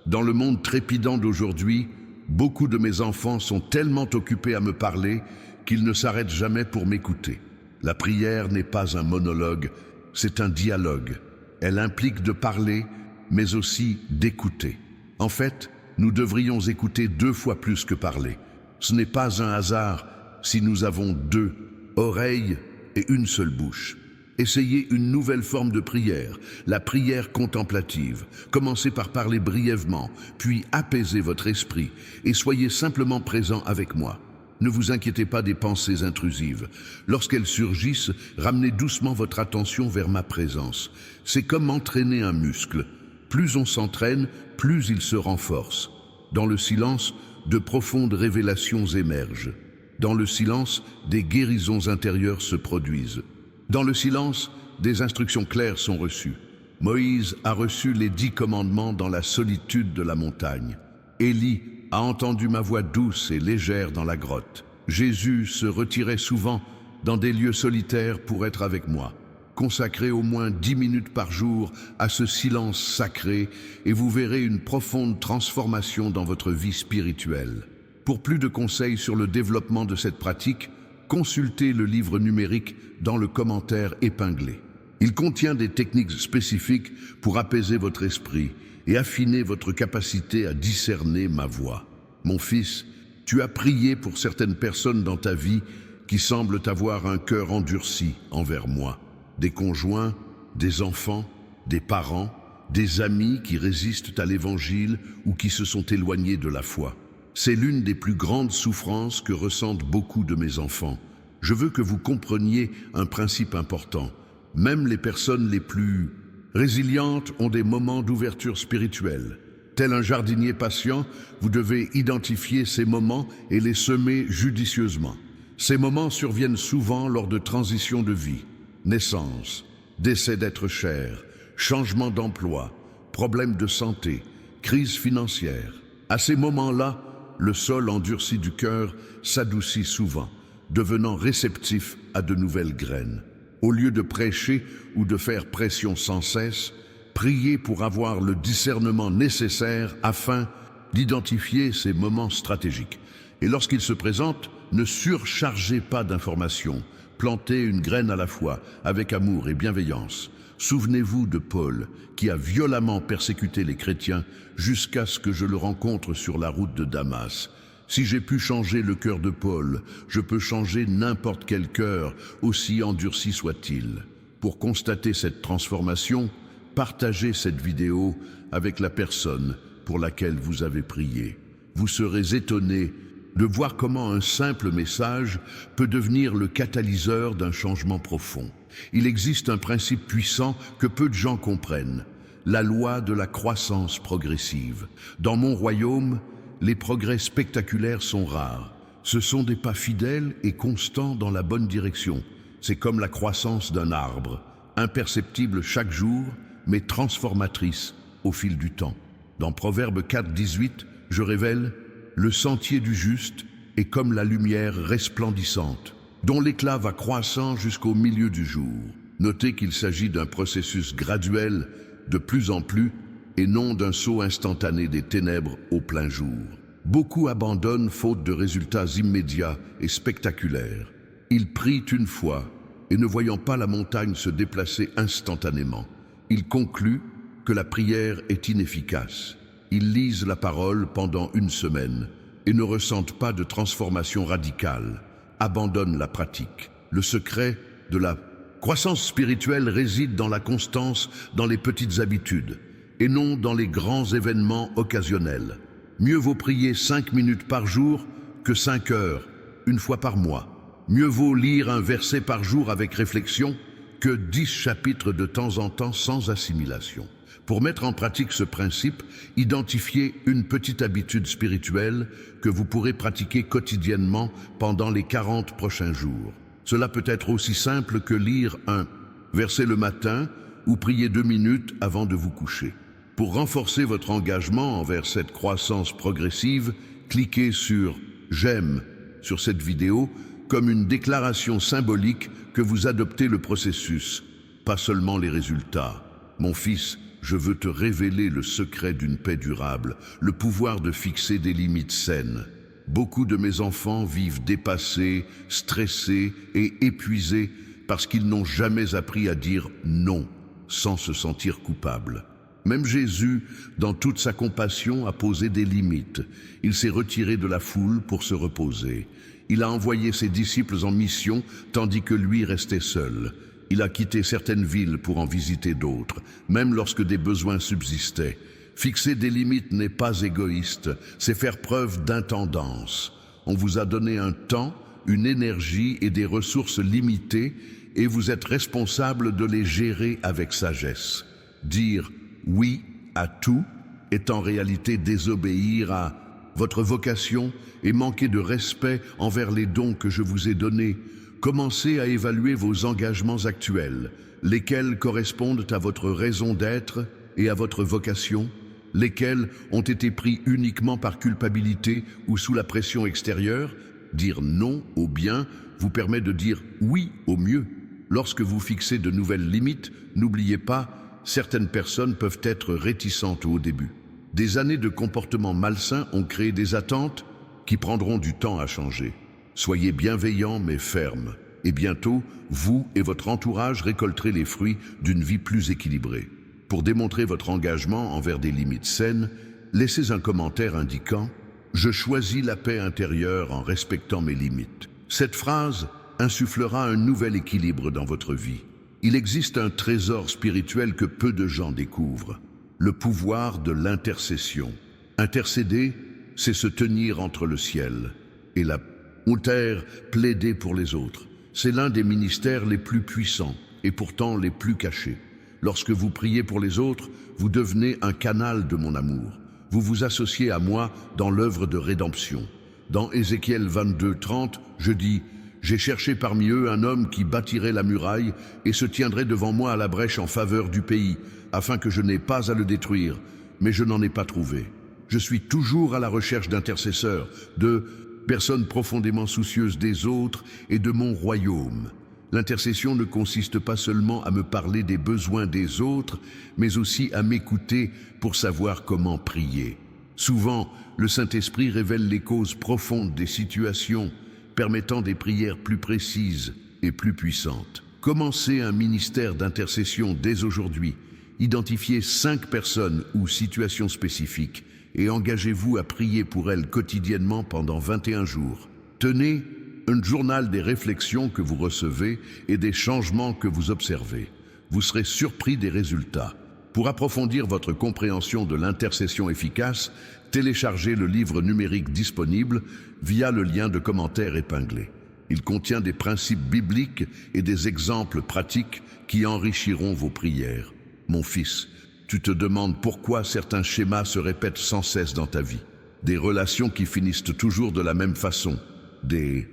Dans le monde trépidant d'aujourd'hui, beaucoup de mes enfants sont tellement occupés à me parler qu'ils ne s'arrêtent jamais pour m'écouter. La prière n'est pas un monologue, c'est un dialogue. Elle implique de parler, mais aussi d'écouter. En fait, nous devrions écouter 2 fois plus que parler. Ce n'est pas un hasard si nous avons 2 oreilles et une seule bouche. Essayez une nouvelle forme de prière, la prière contemplative. Commencez par parler brièvement, puis apaisez votre esprit et soyez simplement présent avec moi. Ne vous inquiétez pas des pensées intrusives. Lorsqu'elles surgissent, ramenez doucement votre attention vers ma présence. C'est comme entraîner un muscle. Plus on s'entraîne, plus il se renforce. Dans le silence, de profondes révélations émergent. Dans le silence, des guérisons intérieures se produisent. Dans le silence, des instructions claires sont reçues. Moïse a reçu les 10 commandements dans la solitude de la montagne. Élie a entendu ma voix douce et légère dans la grotte. Jésus se retirait souvent dans des lieux solitaires pour être avec moi. Consacrez au moins 10 minutes par jour à ce silence sacré et vous verrez une profonde transformation dans votre vie spirituelle. Pour plus de conseils sur le développement de cette pratique, consultez le livre numérique dans le commentaire épinglé. Il contient des techniques spécifiques pour apaiser votre esprit et affiner votre capacité à discerner ma voix. Mon fils, tu as prié pour certaines personnes dans ta vie qui semblent avoir un cœur endurci envers moi. Des conjoints, des enfants, des parents, des amis qui résistent à l'Évangile ou qui se sont éloignés de la foi. C'est l'une des plus grandes souffrances que ressentent beaucoup de mes enfants. Je veux que vous compreniez un principe important. Même les personnes les plus résilientes ont des moments d'ouverture spirituelle. Tel un jardinier patient, vous devez identifier ces moments et les semer judicieusement. Ces moments surviennent souvent lors de transitions de vie. Naissance, décès d'être cher, changement d'emploi, problèmes de santé, crise financière. À ces moments-là, le sol endurci du cœur s'adoucit souvent, devenant réceptif à de nouvelles graines. Au lieu de prêcher ou de faire pression sans cesse, priez pour avoir le discernement nécessaire afin d'identifier ces moments stratégiques. Et lorsqu'ils se présentent, ne surchargez pas d'informations. Plantez une graine à la fois, avec amour et bienveillance. Souvenez-vous de Paul, qui a violemment persécuté les chrétiens jusqu'à ce que je le rencontre sur la route de Damas. Si j'ai pu changer le cœur de Paul, je peux changer n'importe quel cœur, aussi endurci soit-il. Pour constater cette transformation, partagez cette vidéo avec la personne pour laquelle vous avez prié. Vous serez étonné de voir comment un simple message peut devenir le catalyseur d'un changement profond. Il existe un principe puissant que peu de gens comprennent, la loi de la croissance progressive. Dans mon royaume, les progrès spectaculaires sont rares. Ce sont des pas fidèles et constants dans la bonne direction. C'est comme la croissance d'un arbre, imperceptible chaque jour, mais transformatrice au fil du temps. Dans Proverbe 4, 18, je révèle: le sentier du juste est comme la lumière resplendissante, dont l'éclat va croissant jusqu'au milieu du jour. Notez qu'il s'agit d'un processus graduel, de plus en plus, et non d'un saut instantané des ténèbres au plein jour. Beaucoup abandonnent faute de résultats immédiats et spectaculaires. Ils prient une fois et ne voyant pas la montagne se déplacer instantanément, ils concluent que la prière est inefficace. Ils lisent la parole pendant une semaine et ne ressentent pas de transformation radicale, abandonnent la pratique. Le secret de la croissance spirituelle réside dans la constance dans les petites habitudes et non dans les grands événements occasionnels. Mieux vaut prier 5 minutes par jour que 5 heures, une fois par mois. Mieux vaut lire un verset par jour avec réflexion que 10 chapitres de temps en temps sans assimilation. Pour mettre en pratique ce principe, identifiez une petite habitude spirituelle que vous pourrez pratiquer quotidiennement pendant les 40 prochains jours. Cela peut être aussi simple que lire un verset le matin ou prier 2 minutes avant de vous coucher. Pour renforcer votre engagement envers cette croissance progressive, cliquez sur « J'aime » sur cette vidéo comme une déclaration symbolique que vous adoptez le processus, pas seulement les résultats. Mon fils, je veux te révéler le secret d'une paix durable, le pouvoir de fixer des limites saines. Beaucoup de mes enfants vivent dépassés, stressés et épuisés parce qu'ils n'ont jamais appris à dire non sans se sentir coupables. Même Jésus, dans toute sa compassion, a posé des limites. Il s'est retiré de la foule pour se reposer. Il a envoyé ses disciples en mission tandis que lui restait seul. Il a quitté certaines villes pour en visiter d'autres, même lorsque des besoins subsistaient. Fixer des limites n'est pas égoïste, c'est faire preuve d'intendance. On vous a donné un temps, une énergie et des ressources limitées et vous êtes responsable de les gérer avec sagesse. Dire oui à tout est en réalité désobéir à votre vocation et manquer de respect envers les dons que je vous ai donnés. Commencez à évaluer vos engagements actuels, lesquels correspondent à votre raison d'être et à votre vocation, lesquels ont été pris uniquement par culpabilité ou sous la pression extérieure. Dire non au bien vous permet de dire oui au mieux. Lorsque vous fixez de nouvelles limites, n'oubliez pas, certaines personnes peuvent être réticentes au début. Des années de comportements malsains ont créé des attentes qui prendront du temps à changer. Soyez bienveillants mais fermes, et bientôt, vous et votre entourage récolterez les fruits d'une vie plus équilibrée. Pour démontrer votre engagement envers des limites saines, laissez un commentaire indiquant « Je choisis la paix intérieure en respectant mes limites ». Cette phrase insufflera un nouvel équilibre dans votre vie. Il existe un trésor spirituel que peu de gens découvrent, le pouvoir de l'intercession. Intercéder, c'est se tenir entre le ciel et la terre, plaider pour les autres. C'est l'un des ministères les plus puissants et pourtant les plus cachés. Lorsque vous priez pour les autres, vous devenez un canal de mon amour. Vous vous associez à moi dans l'œuvre de rédemption. Dans Ézéchiel 22:30, je dis « J'ai cherché parmi eux un homme qui bâtirait la muraille et se tiendrait devant moi à la brèche en faveur du pays, afin que je n'ai pas à le détruire, mais je n'en ai pas trouvé. Je suis toujours à la recherche d'intercesseurs, de personnes profondément soucieuses des autres et de mon royaume. L'intercession ne consiste pas seulement à me parler des besoins des autres, mais aussi à m'écouter pour savoir comment prier. Souvent, le Saint-Esprit révèle les causes profondes des situations, permettant des prières plus précises et plus puissantes. Commencez un ministère d'intercession dès aujourd'hui. Identifiez 5 personnes ou situations spécifiques et engagez-vous à prier pour elles quotidiennement pendant 21 jours. Tenez un journal des réflexions que vous recevez et des changements que vous observez. Vous serez surpris des résultats. Pour approfondir votre compréhension de l'intercession efficace, téléchargez le livre numérique disponible via le lien de commentaire épinglé. Il contient des principes bibliques et des exemples pratiques qui enrichiront vos prières. Mon fils, tu te demandes pourquoi certains schémas se répètent sans cesse dans ta vie. Des relations qui finissent toujours de la même façon. Des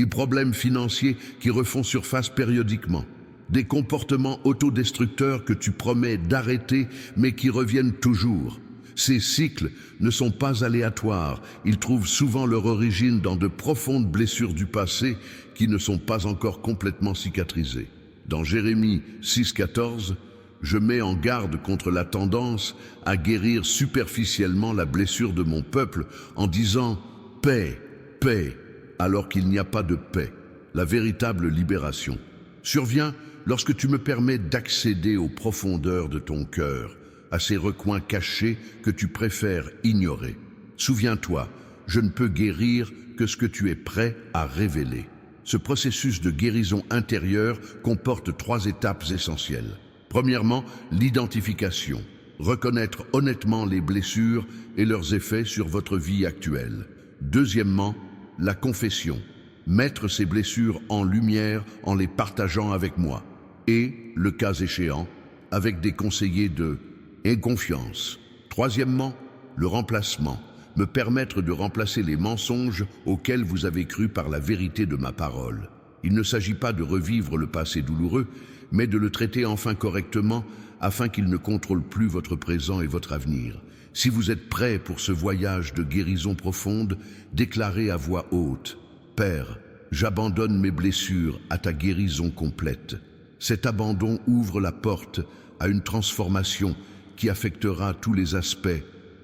problèmes financiers qui refont surface périodiquement. Des comportements autodestructeurs que tu promets d'arrêter mais qui reviennent toujours. Ces cycles ne sont pas aléatoires. Ils trouvent souvent leur origine dans de profondes blessures du passé qui ne sont pas encore complètement cicatrisées. Dans Jérémie 6,14, je mets en garde contre la tendance à guérir superficiellement la blessure de mon peuple en disant « paix, paix », alors qu'il n'y a pas de paix. La véritable libération survient lorsque tu me permets d'accéder aux profondeurs de ton cœur, à ces recoins cachés que tu préfères ignorer. Souviens-toi, je ne peux guérir que ce que tu es prêt à révéler. Ce processus de guérison intérieure comporte 3 étapes essentielles. Premièrement, l'identification. Reconnaître honnêtement les blessures et leurs effets sur votre vie actuelle. Deuxièmement, la confession. Mettre ces blessures en lumière en les partageant avec moi. Et, le cas échéant, avec des conseillers de et confiance. Troisièmement, le remplacement, me permettre de remplacer les mensonges auxquels vous avez cru par la vérité de ma parole. Il ne s'agit pas de revivre le passé douloureux, mais de le traiter enfin correctement afin qu'il ne contrôle plus votre présent et votre avenir. Si vous êtes prêt pour ce voyage de guérison profonde, déclarez à voix haute: Père, j'abandonne mes blessures à ta guérison complète. Cet abandon ouvre la porte à une transformation qui affectera tous les aspects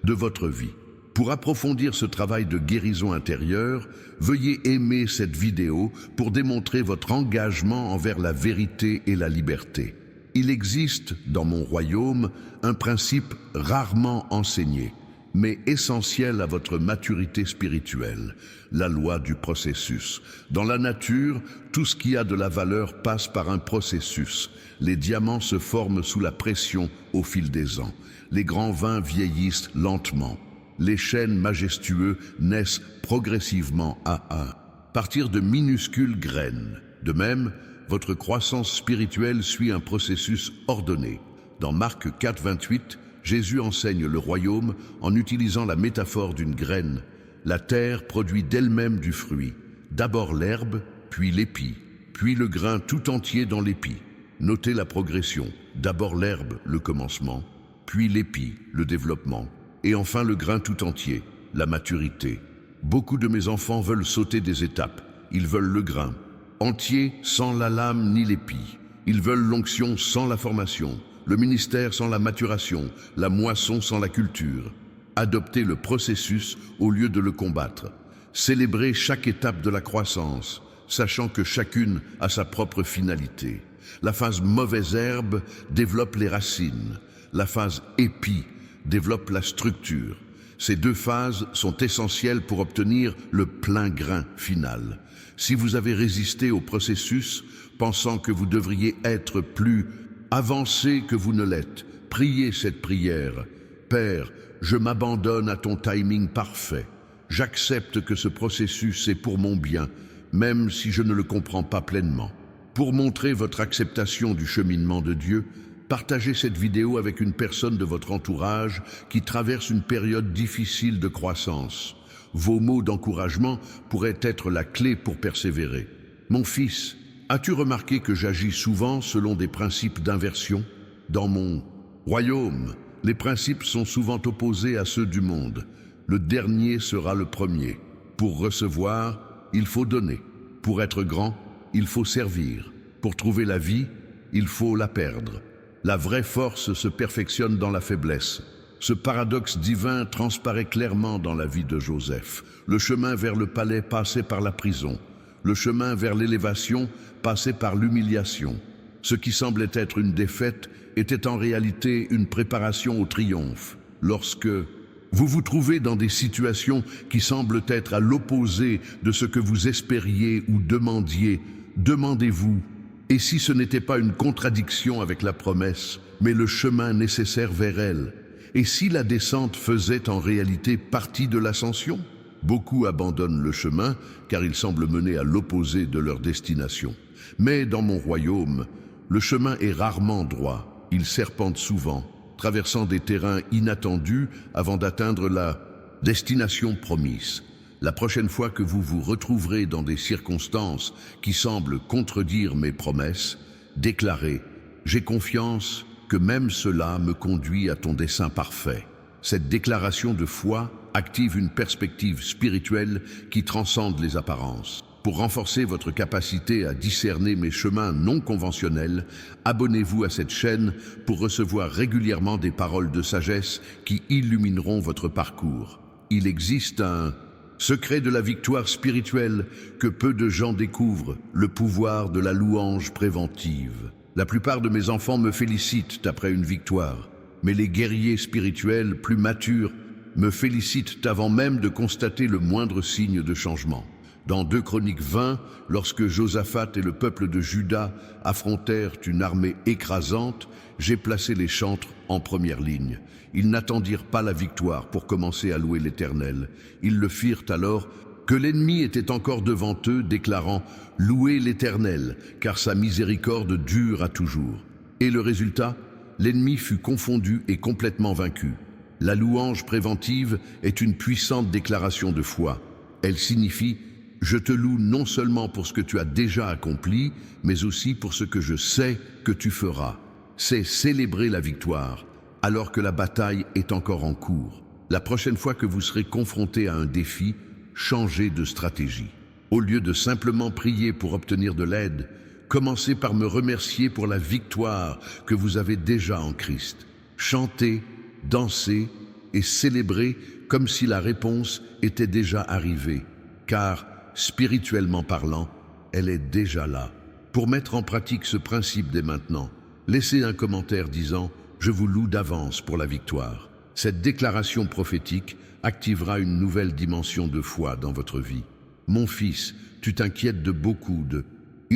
de votre vie. Pour approfondir ce travail de guérison intérieure, veuillez aimer cette vidéo pour démontrer votre engagement envers la vérité et la liberté. Il existe, dans mon royaume, un principe rarement enseigné, mais essentiel à votre maturité spirituelle, la loi du processus. Dans la nature, tout ce qui a de la valeur passe par un processus. Les diamants se forment sous la pression au fil des ans. Les grands vins vieillissent lentement. Les chênes majestueux naissent progressivement à partir de minuscules graines. De même, votre croissance spirituelle suit un processus ordonné. Dans Marc 4, 28, Jésus enseigne le royaume en utilisant la métaphore d'une graine. La terre produit d'elle-même du fruit. D'abord l'herbe, puis l'épi, puis le grain tout entier dans l'épi. Notez la progression. D'abord l'herbe, le commencement, puis l'épi, le développement, et enfin le grain tout entier, la maturité. Beaucoup de mes enfants veulent sauter des étapes. Ils veulent le grain entier sans la lame ni l'épi. Ils veulent l'onction sans la formation, le ministère sans la maturation, la moisson sans la culture. Adoptez le processus au lieu de le combattre. Célébrez chaque étape de la croissance, sachant que chacune a sa propre finalité. La phase mauvaise herbe développe les racines. La phase épi développe la structure. Ces deux phases sont essentielles pour obtenir le plein grain final. Si vous avez résisté au processus, pensant que vous devriez être plus avancé que vous ne l'êtes, priez cette prière. Père, je m'abandonne à ton timing parfait. J'accepte que ce processus est pour mon bien, même si je ne le comprends pas pleinement. Pour montrer votre acceptation du cheminement de Dieu, partagez cette vidéo avec une personne de votre entourage qui traverse une période difficile de croissance. Vos mots d'encouragement pourraient être la clé pour persévérer. Mon fils, as-tu remarqué que j'agis souvent selon des principes d'inversion? Dans mon royaume, les principes sont souvent opposés à ceux du monde. Le dernier sera le premier. Pour recevoir, il faut donner. Pour être grand, il faut servir. Pour trouver la vie, il faut la perdre. La vraie force se perfectionne dans la faiblesse. Ce paradoxe divin transparaît clairement dans la vie de Joseph. Le chemin vers le palais passait par la prison. Le chemin vers l'élévation passait par l'humiliation. Ce qui semblait être une défaite était en réalité une préparation au triomphe. Lorsque vous vous trouvez dans des situations qui semblent être à l'opposé de ce que vous espériez ou demandiez, demandez-vous: et si ce n'était pas une contradiction avec la promesse, mais le chemin nécessaire vers elle? Et si la descente faisait en réalité partie de l'ascension? Beaucoup abandonnent le chemin car il semble mener à l'opposé de leur destination. Mais dans mon royaume, le chemin est rarement droit. Il serpente souvent, traversant des terrains inattendus avant d'atteindre la destination promise. La prochaine fois que vous vous retrouverez dans des circonstances qui semblent contredire mes promesses, déclarez: j'ai confiance que même cela me conduit à ton dessein parfait. Cette déclaration de foi active une perspective spirituelle qui transcende les apparences. Pour renforcer votre capacité à discerner mes chemins non conventionnels, abonnez-vous à cette chaîne pour recevoir régulièrement des paroles de sagesse qui illumineront votre parcours. Il existe un secret de la victoire spirituelle que peu de gens découvrent, le pouvoir de la louange préventive. La plupart de mes enfants me félicitent après une victoire, mais les guerriers spirituels plus matures me félicitent avant même de constater le moindre signe de changement. Dans 2 Chroniques 20, lorsque Josaphat et le peuple de Juda affrontèrent une armée écrasante, j'ai placé les chantres en première ligne. Ils n'attendirent pas la victoire pour commencer à louer l'Éternel. Ils le firent alors que l'ennemi était encore devant eux, déclarant: « Louez l'Éternel, car sa miséricorde dure à toujours. » Et le résultat? l'ennemi fut confondu et complètement vaincu. La louange préventive est une puissante déclaration de foi. Elle signifie « Je te loue non seulement pour ce que tu as déjà accompli, mais aussi pour ce que je sais que tu feras. » C'est célébrer la victoire, alors que la bataille est encore en cours. La prochaine fois que vous serez confronté à un défi, changez de stratégie. Au lieu de simplement prier pour obtenir de l'aide, commencez par me remercier pour la victoire que vous avez déjà en Christ. Chantez, dansez et célébrez comme si la réponse était déjà arrivée, car, spirituellement parlant, elle est déjà là. Pour mettre en pratique ce principe dès maintenant, laissez un commentaire disant « Je vous loue d'avance pour la victoire ». Cette déclaration prophétique activera une nouvelle dimension de foi dans votre vie. Mon fils, tu t'inquiètes de beaucoup de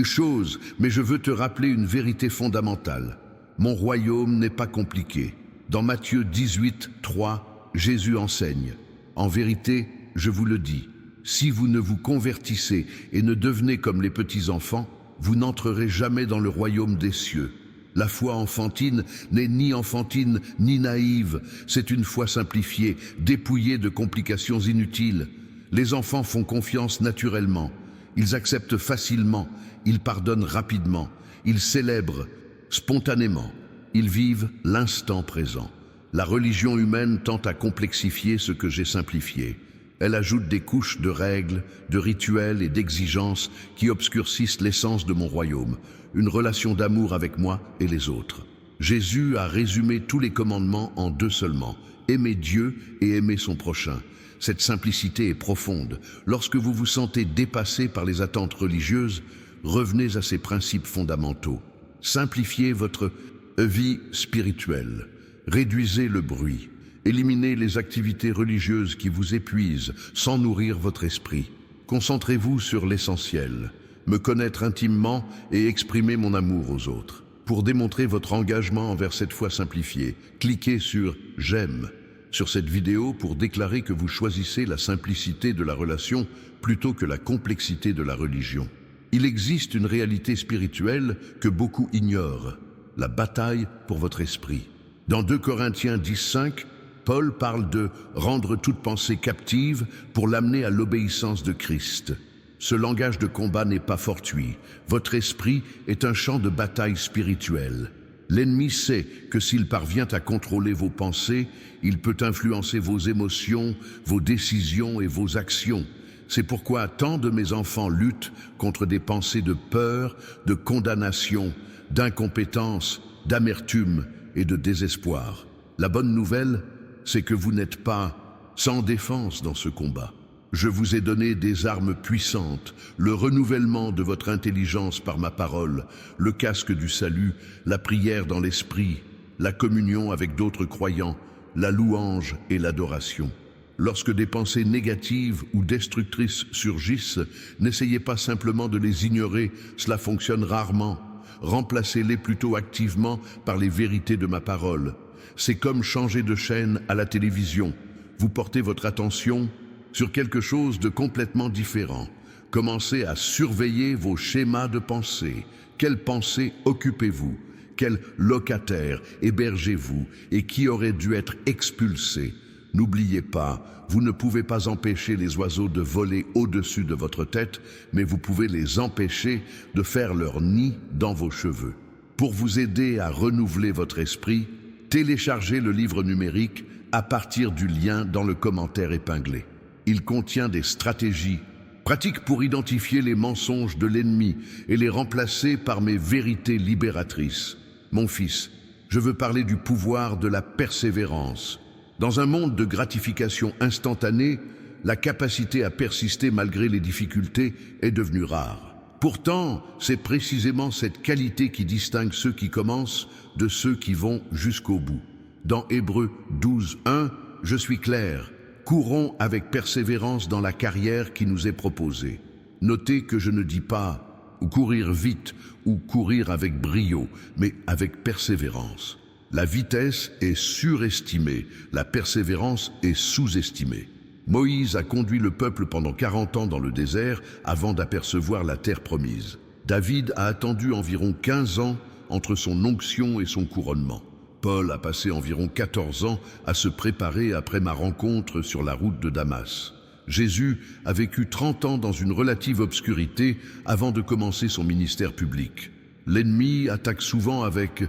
choses, mais je veux te rappeler une vérité fondamentale. Mon royaume n'est pas compliqué. Dans Matthieu 18, 3, Jésus enseigne « En vérité, je vous le dis, si vous ne vous convertissez et ne devenez comme les petits-enfants, vous n'entrerez jamais dans le royaume des cieux. La foi enfantine n'est ni enfantine ni naïve, c'est une foi simplifiée, dépouillée de complications inutiles. Les enfants font confiance naturellement, ils acceptent facilement, ils pardonnent rapidement, ils célèbrent spontanément, ils vivent l'instant présent. La religion humaine tente à complexifier ce que j'ai simplifié. Elle ajoute des couches de règles, de rituels et d'exigences qui obscurcissent l'essence de mon royaume, une relation d'amour avec moi et les autres. Jésus a résumé tous les commandements en deux seulement, aimer Dieu et aimer son prochain. Cette simplicité est profonde. Lorsque vous vous sentez dépassé par les attentes religieuses, revenez à ces principes fondamentaux. Simplifiez votre vie spirituelle. Réduisez le bruit. Éliminez les activités religieuses qui vous épuisent sans nourrir votre esprit. Concentrez-vous sur l'essentiel. Me connaître intimement et exprimer mon amour aux autres. Pour démontrer votre engagement envers cette foi simplifiée, cliquez sur « J'aime » sur cette vidéo pour déclarer que vous choisissez la simplicité de la relation plutôt que la complexité de la religion. Il existe une réalité spirituelle que beaucoup ignorent, la bataille pour votre esprit. Dans 2 Corinthiens 10:5, Paul parle de « rendre toute pensée captive pour l'amener à l'obéissance de Christ ». Ce langage de combat n'est pas fortuit. Votre esprit est un champ de bataille spirituelle. L'ennemi sait que s'il parvient à contrôler vos pensées, il peut influencer vos émotions, vos décisions et vos actions. C'est pourquoi tant de mes enfants luttent contre des pensées de peur, de condamnation, d'incompétence, d'amertume et de désespoir. La bonne nouvelle, c'est que vous n'êtes pas sans défense dans ce combat. Je vous ai donné des armes puissantes, le renouvellement de votre intelligence par ma parole, le casque du salut, la prière dans l'esprit, la communion avec d'autres croyants, la louange et l'adoration. Lorsque des pensées négatives ou destructrices surgissent, n'essayez pas simplement de les ignorer, cela fonctionne rarement. Remplacez-les plutôt activement par les vérités de ma parole. C'est comme changer de chaîne à la télévision. Vous portez votre attention sur quelque chose de complètement différent. Commencez à surveiller vos schémas de pensée. Quelles pensées occupez-vous? Quel locataire hébergez-vous et qui aurait dû être expulsé? N'oubliez pas, vous ne pouvez pas empêcher les oiseaux de voler au-dessus de votre tête, mais vous pouvez les empêcher de faire leur nid dans vos cheveux. Pour vous aider à renouveler votre esprit, téléchargez le livre numérique à partir du lien dans le commentaire épinglé. Il contient des stratégies pratiques pour identifier les mensonges de l'ennemi et les remplacer par mes vérités libératrices. Mon fils, je veux parler du pouvoir de la persévérance. Dans un monde de gratification instantanée, la capacité à persister malgré les difficultés est devenue rare. Pourtant, c'est précisément cette qualité qui distingue ceux qui commencent de ceux qui vont jusqu'au bout. Dans Hébreux 12:1, je suis clair. Courons avec persévérance dans la carrière qui nous est proposée. Notez que je ne dis pas courir vite ou courir avec brio, mais avec persévérance. La vitesse est surestimée, la persévérance est sous-estimée. Moïse a conduit le peuple pendant 40 ans dans le désert avant d'apercevoir la terre promise. David a attendu environ 15 ans entre son onction et son couronnement. Paul a passé environ 14 ans à se préparer après ma rencontre sur la route de Damas. Jésus a vécu 30 ans dans une relative obscurité avant de commencer son ministère public. L'ennemi attaque souvent avec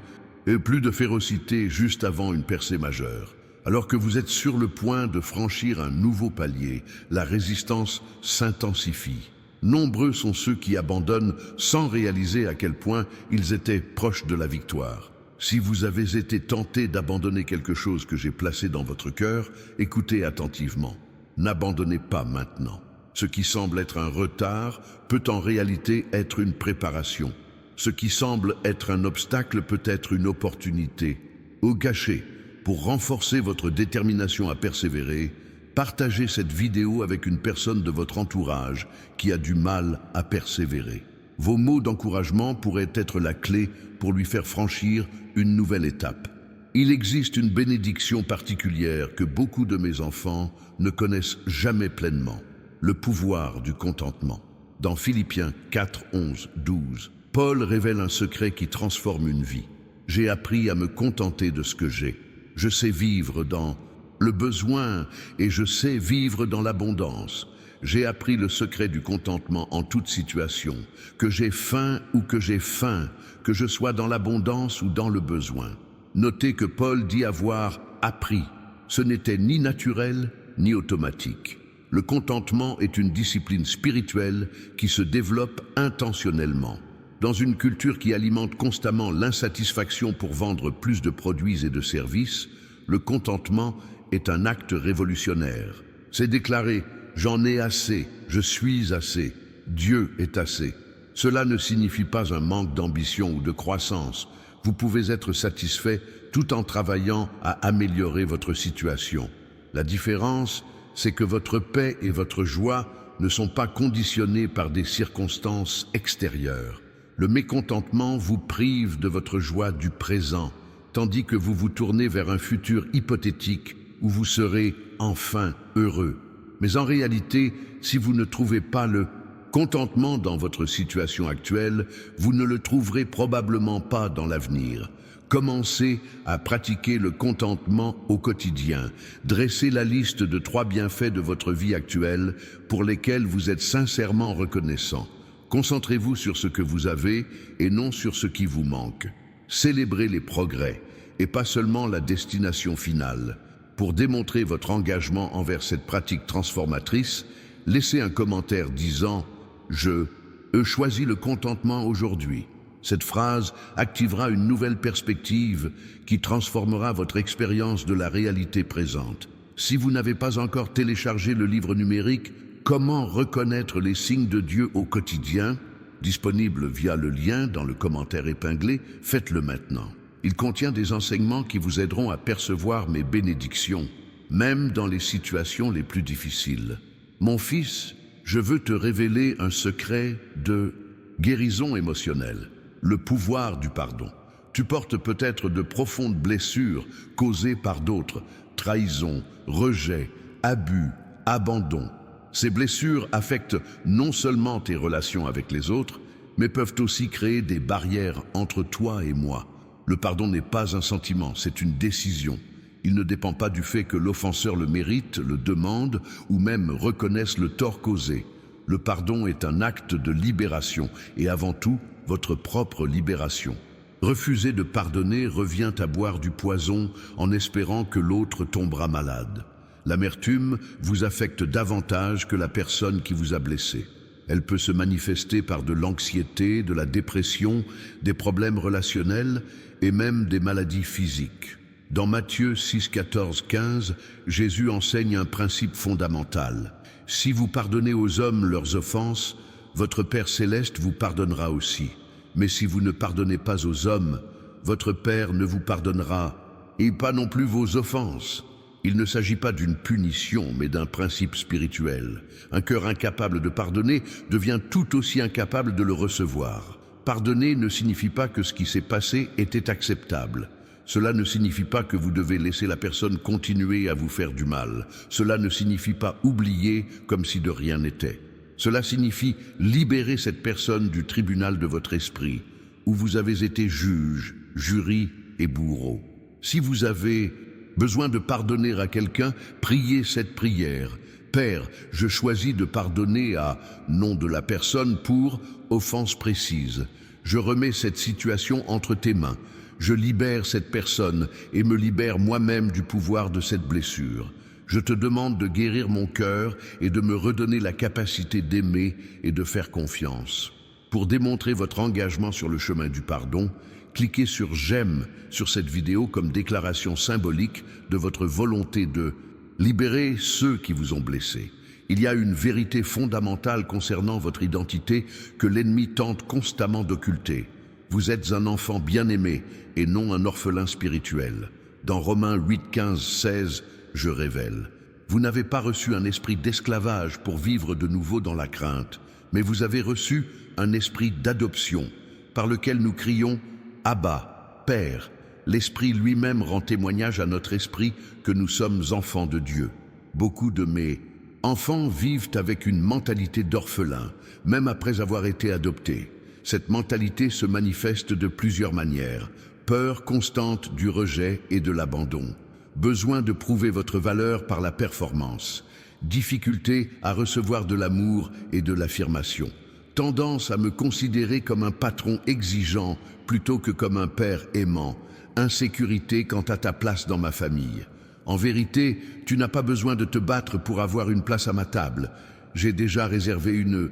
plus de férocité juste avant une percée majeure. Alors que vous êtes sur le point de franchir un nouveau palier, la résistance s'intensifie. Nombreux sont ceux qui abandonnent sans réaliser à quel point ils étaient proches de la victoire. Si vous avez été tenté d'abandonner quelque chose que j'ai placé dans votre cœur, écoutez attentivement. N'abandonnez pas maintenant. Ce qui semble être un retard peut en réalité être une préparation. Ce qui semble être un obstacle peut être une opportunité. Au cachet, pour renforcer votre détermination à persévérer, partagez cette vidéo avec une personne de votre entourage qui a du mal à persévérer. Vos mots d'encouragement pourraient être la clé pour lui faire franchir une nouvelle étape. Il existe une bénédiction particulière que beaucoup de mes enfants ne connaissent jamais pleinement, le pouvoir du contentement. Dans Philippiens 4, 11, 12, Paul révèle un secret qui transforme une vie. J'ai appris à me contenter de ce que j'ai. Je sais vivre dans le besoin et je sais vivre dans l'abondance. J'ai appris le secret du contentement en toute situation, que j'ai faim ou que j'ai faim, que je sois dans l'abondance ou dans le besoin. Notez que Paul dit avoir appris. Ce n'était ni naturel ni automatique. Le contentement est une discipline spirituelle qui se développe intentionnellement. Dans une culture qui alimente constamment l'insatisfaction pour vendre plus de produits et de services, le contentement est un acte révolutionnaire. C'est déclarer « j'en ai assez, je suis assez, Dieu est assez ». Cela ne signifie pas un manque d'ambition ou de croissance. Vous pouvez être satisfait tout en travaillant à améliorer votre situation. La différence, c'est que votre paix et votre joie ne sont pas conditionnées par des circonstances extérieures. Le mécontentement vous prive de votre joie du présent, tandis que vous vous tournez vers un futur hypothétique où vous serez enfin heureux. Mais en réalité, si vous ne trouvez pas le contentement dans votre situation actuelle, vous ne le trouverez probablement pas dans l'avenir. Commencez à pratiquer le contentement au quotidien. Dressez la liste de 3 bienfaits de votre vie actuelle pour lesquels vous êtes sincèrement reconnaissant. Concentrez-vous sur ce que vous avez et non sur ce qui vous manque. Célébrez les progrès et pas seulement la destination finale. Pour démontrer votre engagement envers cette pratique transformatrice, laissez un commentaire disant « Je choisis le contentement aujourd'hui ». Cette phrase activera une nouvelle perspective qui transformera votre expérience de la réalité présente. Si vous n'avez pas encore téléchargé le livre numérique « Comment reconnaître les signes de Dieu au quotidien ?» disponible via le lien dans le commentaire épinglé, faites-le maintenant. Il contient des enseignements qui vous aideront à percevoir mes bénédictions, même dans les situations les plus difficiles. Mon fils, je veux te révéler un secret de guérison émotionnelle, le pouvoir du pardon. Tu portes peut-être de profondes blessures causées par d'autres, trahison, rejet, abus, abandon. Ces blessures affectent non seulement tes relations avec les autres, mais peuvent aussi créer des barrières entre toi et moi. Le pardon n'est pas un sentiment, c'est une décision. Il ne dépend pas du fait que l'offenseur le mérite, le demande ou même reconnaisse le tort causé. Le pardon est un acte de libération et avant tout, votre propre libération. Refuser de pardonner revient à boire du poison en espérant que l'autre tombera malade. L'amertume vous affecte davantage que la personne qui vous a blessé. Elle peut se manifester par de l'anxiété, de la dépression, des problèmes relationnels et même des maladies physiques. Dans Matthieu 6, 14, 15, Jésus enseigne un principe fondamental. Si vous pardonnez aux hommes leurs offenses, votre Père céleste vous pardonnera aussi. Mais si vous ne pardonnez pas aux hommes, votre Père ne vous pardonnera, et pas non plus vos offenses. Il ne s'agit pas d'une punition, mais d'un principe spirituel. Un cœur incapable de pardonner devient tout aussi incapable de le recevoir. Pardonner ne signifie pas que ce qui s'est passé était acceptable. Cela ne signifie pas que vous devez laisser la personne continuer à vous faire du mal. Cela ne signifie pas oublier comme si de rien n'était. Cela signifie libérer cette personne du tribunal de votre esprit, où vous avez été juge, jury et bourreau. Si vous avez besoin de pardonner à quelqu'un, priez cette prière. Père, je choisis de pardonner à nom de la personne pour offense précise. Je remets cette situation entre tes mains. Je libère cette personne et me libère moi-même du pouvoir de cette blessure. Je te demande de guérir mon cœur et de me redonner la capacité d'aimer et de faire confiance. Pour démontrer votre engagement sur le chemin du pardon, cliquez sur j'aime sur cette vidéo comme déclaration symbolique de votre volonté de libérer ceux qui vous ont blessé. Il y a une vérité fondamentale concernant votre identité que l'ennemi tente constamment d'occulter. Vous êtes un enfant bien-aimé et non un orphelin spirituel. Dans Romains 8, 15, 16, je révèle. Vous n'avez pas reçu un esprit d'esclavage pour vivre de nouveau dans la crainte, mais vous avez reçu un esprit d'adoption, par lequel nous crions « Abba, Père ». L'Esprit lui-même rend témoignage à notre esprit que nous sommes enfants de Dieu. Beaucoup de mes enfants vivent avec une mentalité d'orphelin, même après avoir été adoptés. Cette mentalité se manifeste de plusieurs manières. Peur constante du rejet et de l'abandon. Besoin de prouver votre valeur par la performance. Difficulté à recevoir de l'amour et de l'affirmation. Tendance à me considérer comme un patron exigeant plutôt que comme un père aimant. Insécurité quant à ta place dans ma famille. En vérité, tu n'as pas besoin de te battre pour avoir une place à ma table. J'ai déjà réservé une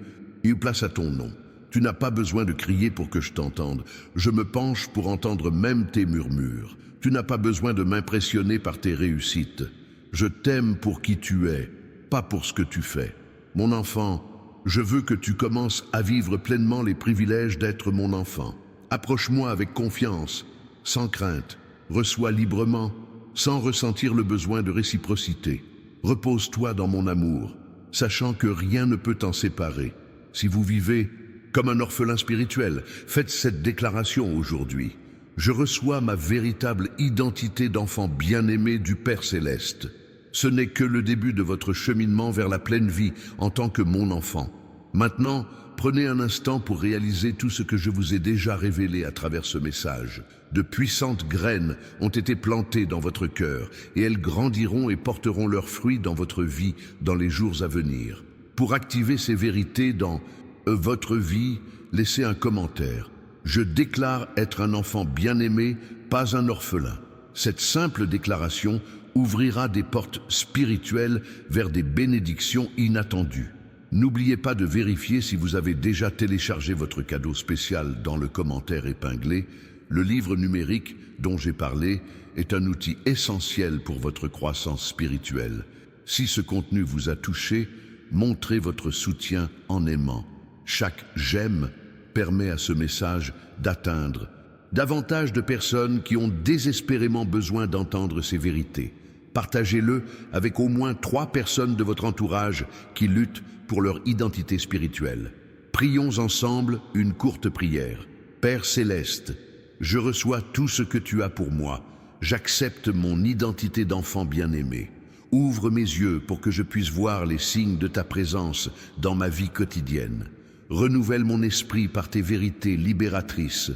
place à ton nom. Tu n'as pas besoin de crier pour que je t'entende. Je me penche pour entendre même tes murmures. Tu n'as pas besoin de m'impressionner par tes réussites. Je t'aime pour qui tu es, pas pour ce que tu fais. Mon enfant, je veux que tu commences à vivre pleinement les privilèges d'être mon enfant. Approche-moi avec confiance, sans crainte. Reçois librement, sans ressentir le besoin de réciprocité. Repose-toi dans mon amour, sachant que rien ne peut t'en séparer. Si vous vivez comme un orphelin spirituel, faites cette déclaration aujourd'hui. Je reçois ma véritable identité d'enfant bien-aimé du Père Céleste. Ce n'est que le début de votre cheminement vers la pleine vie en tant que mon enfant. Maintenant, prenez un instant pour réaliser tout ce que je vous ai déjà révélé à travers ce message. De puissantes graines ont été plantées dans votre cœur et elles grandiront et porteront leurs fruits dans votre vie dans les jours à venir. Pour activer ces vérités dans votre vie, laissez un commentaire. Je déclare être un enfant bien-aimé, pas un orphelin. Cette simple déclaration ouvrira des portes spirituelles vers des bénédictions inattendues. N'oubliez pas de vérifier si vous avez déjà téléchargé votre cadeau spécial dans le commentaire épinglé. Le livre numérique dont j'ai parlé est un outil essentiel pour votre croissance spirituelle. Si ce contenu vous a touché, montrez votre soutien en aimant. Chaque j'aime permet à ce message d'atteindre davantage de personnes qui ont désespérément besoin d'entendre ces vérités. Partagez-le avec au moins 3 personnes de votre entourage qui luttent pour leur identité spirituelle. Prions ensemble une courte prière. Père Céleste, je reçois tout ce que tu as pour moi. J'accepte mon identité d'enfant bien-aimé. Ouvre mes yeux pour que je puisse voir les signes de ta présence dans ma vie quotidienne. Renouvelle mon esprit par tes vérités libératrices.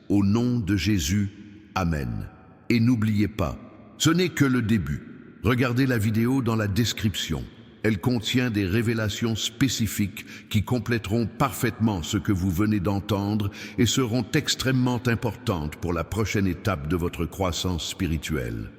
Au nom de Jésus, Amen. Et n'oubliez pas, ce n'est que le début. Regardez la vidéo dans la description. Elle contient des révélations spécifiques qui compléteront parfaitement ce que vous venez d'entendre et seront extrêmement importantes pour la prochaine étape de votre croissance spirituelle.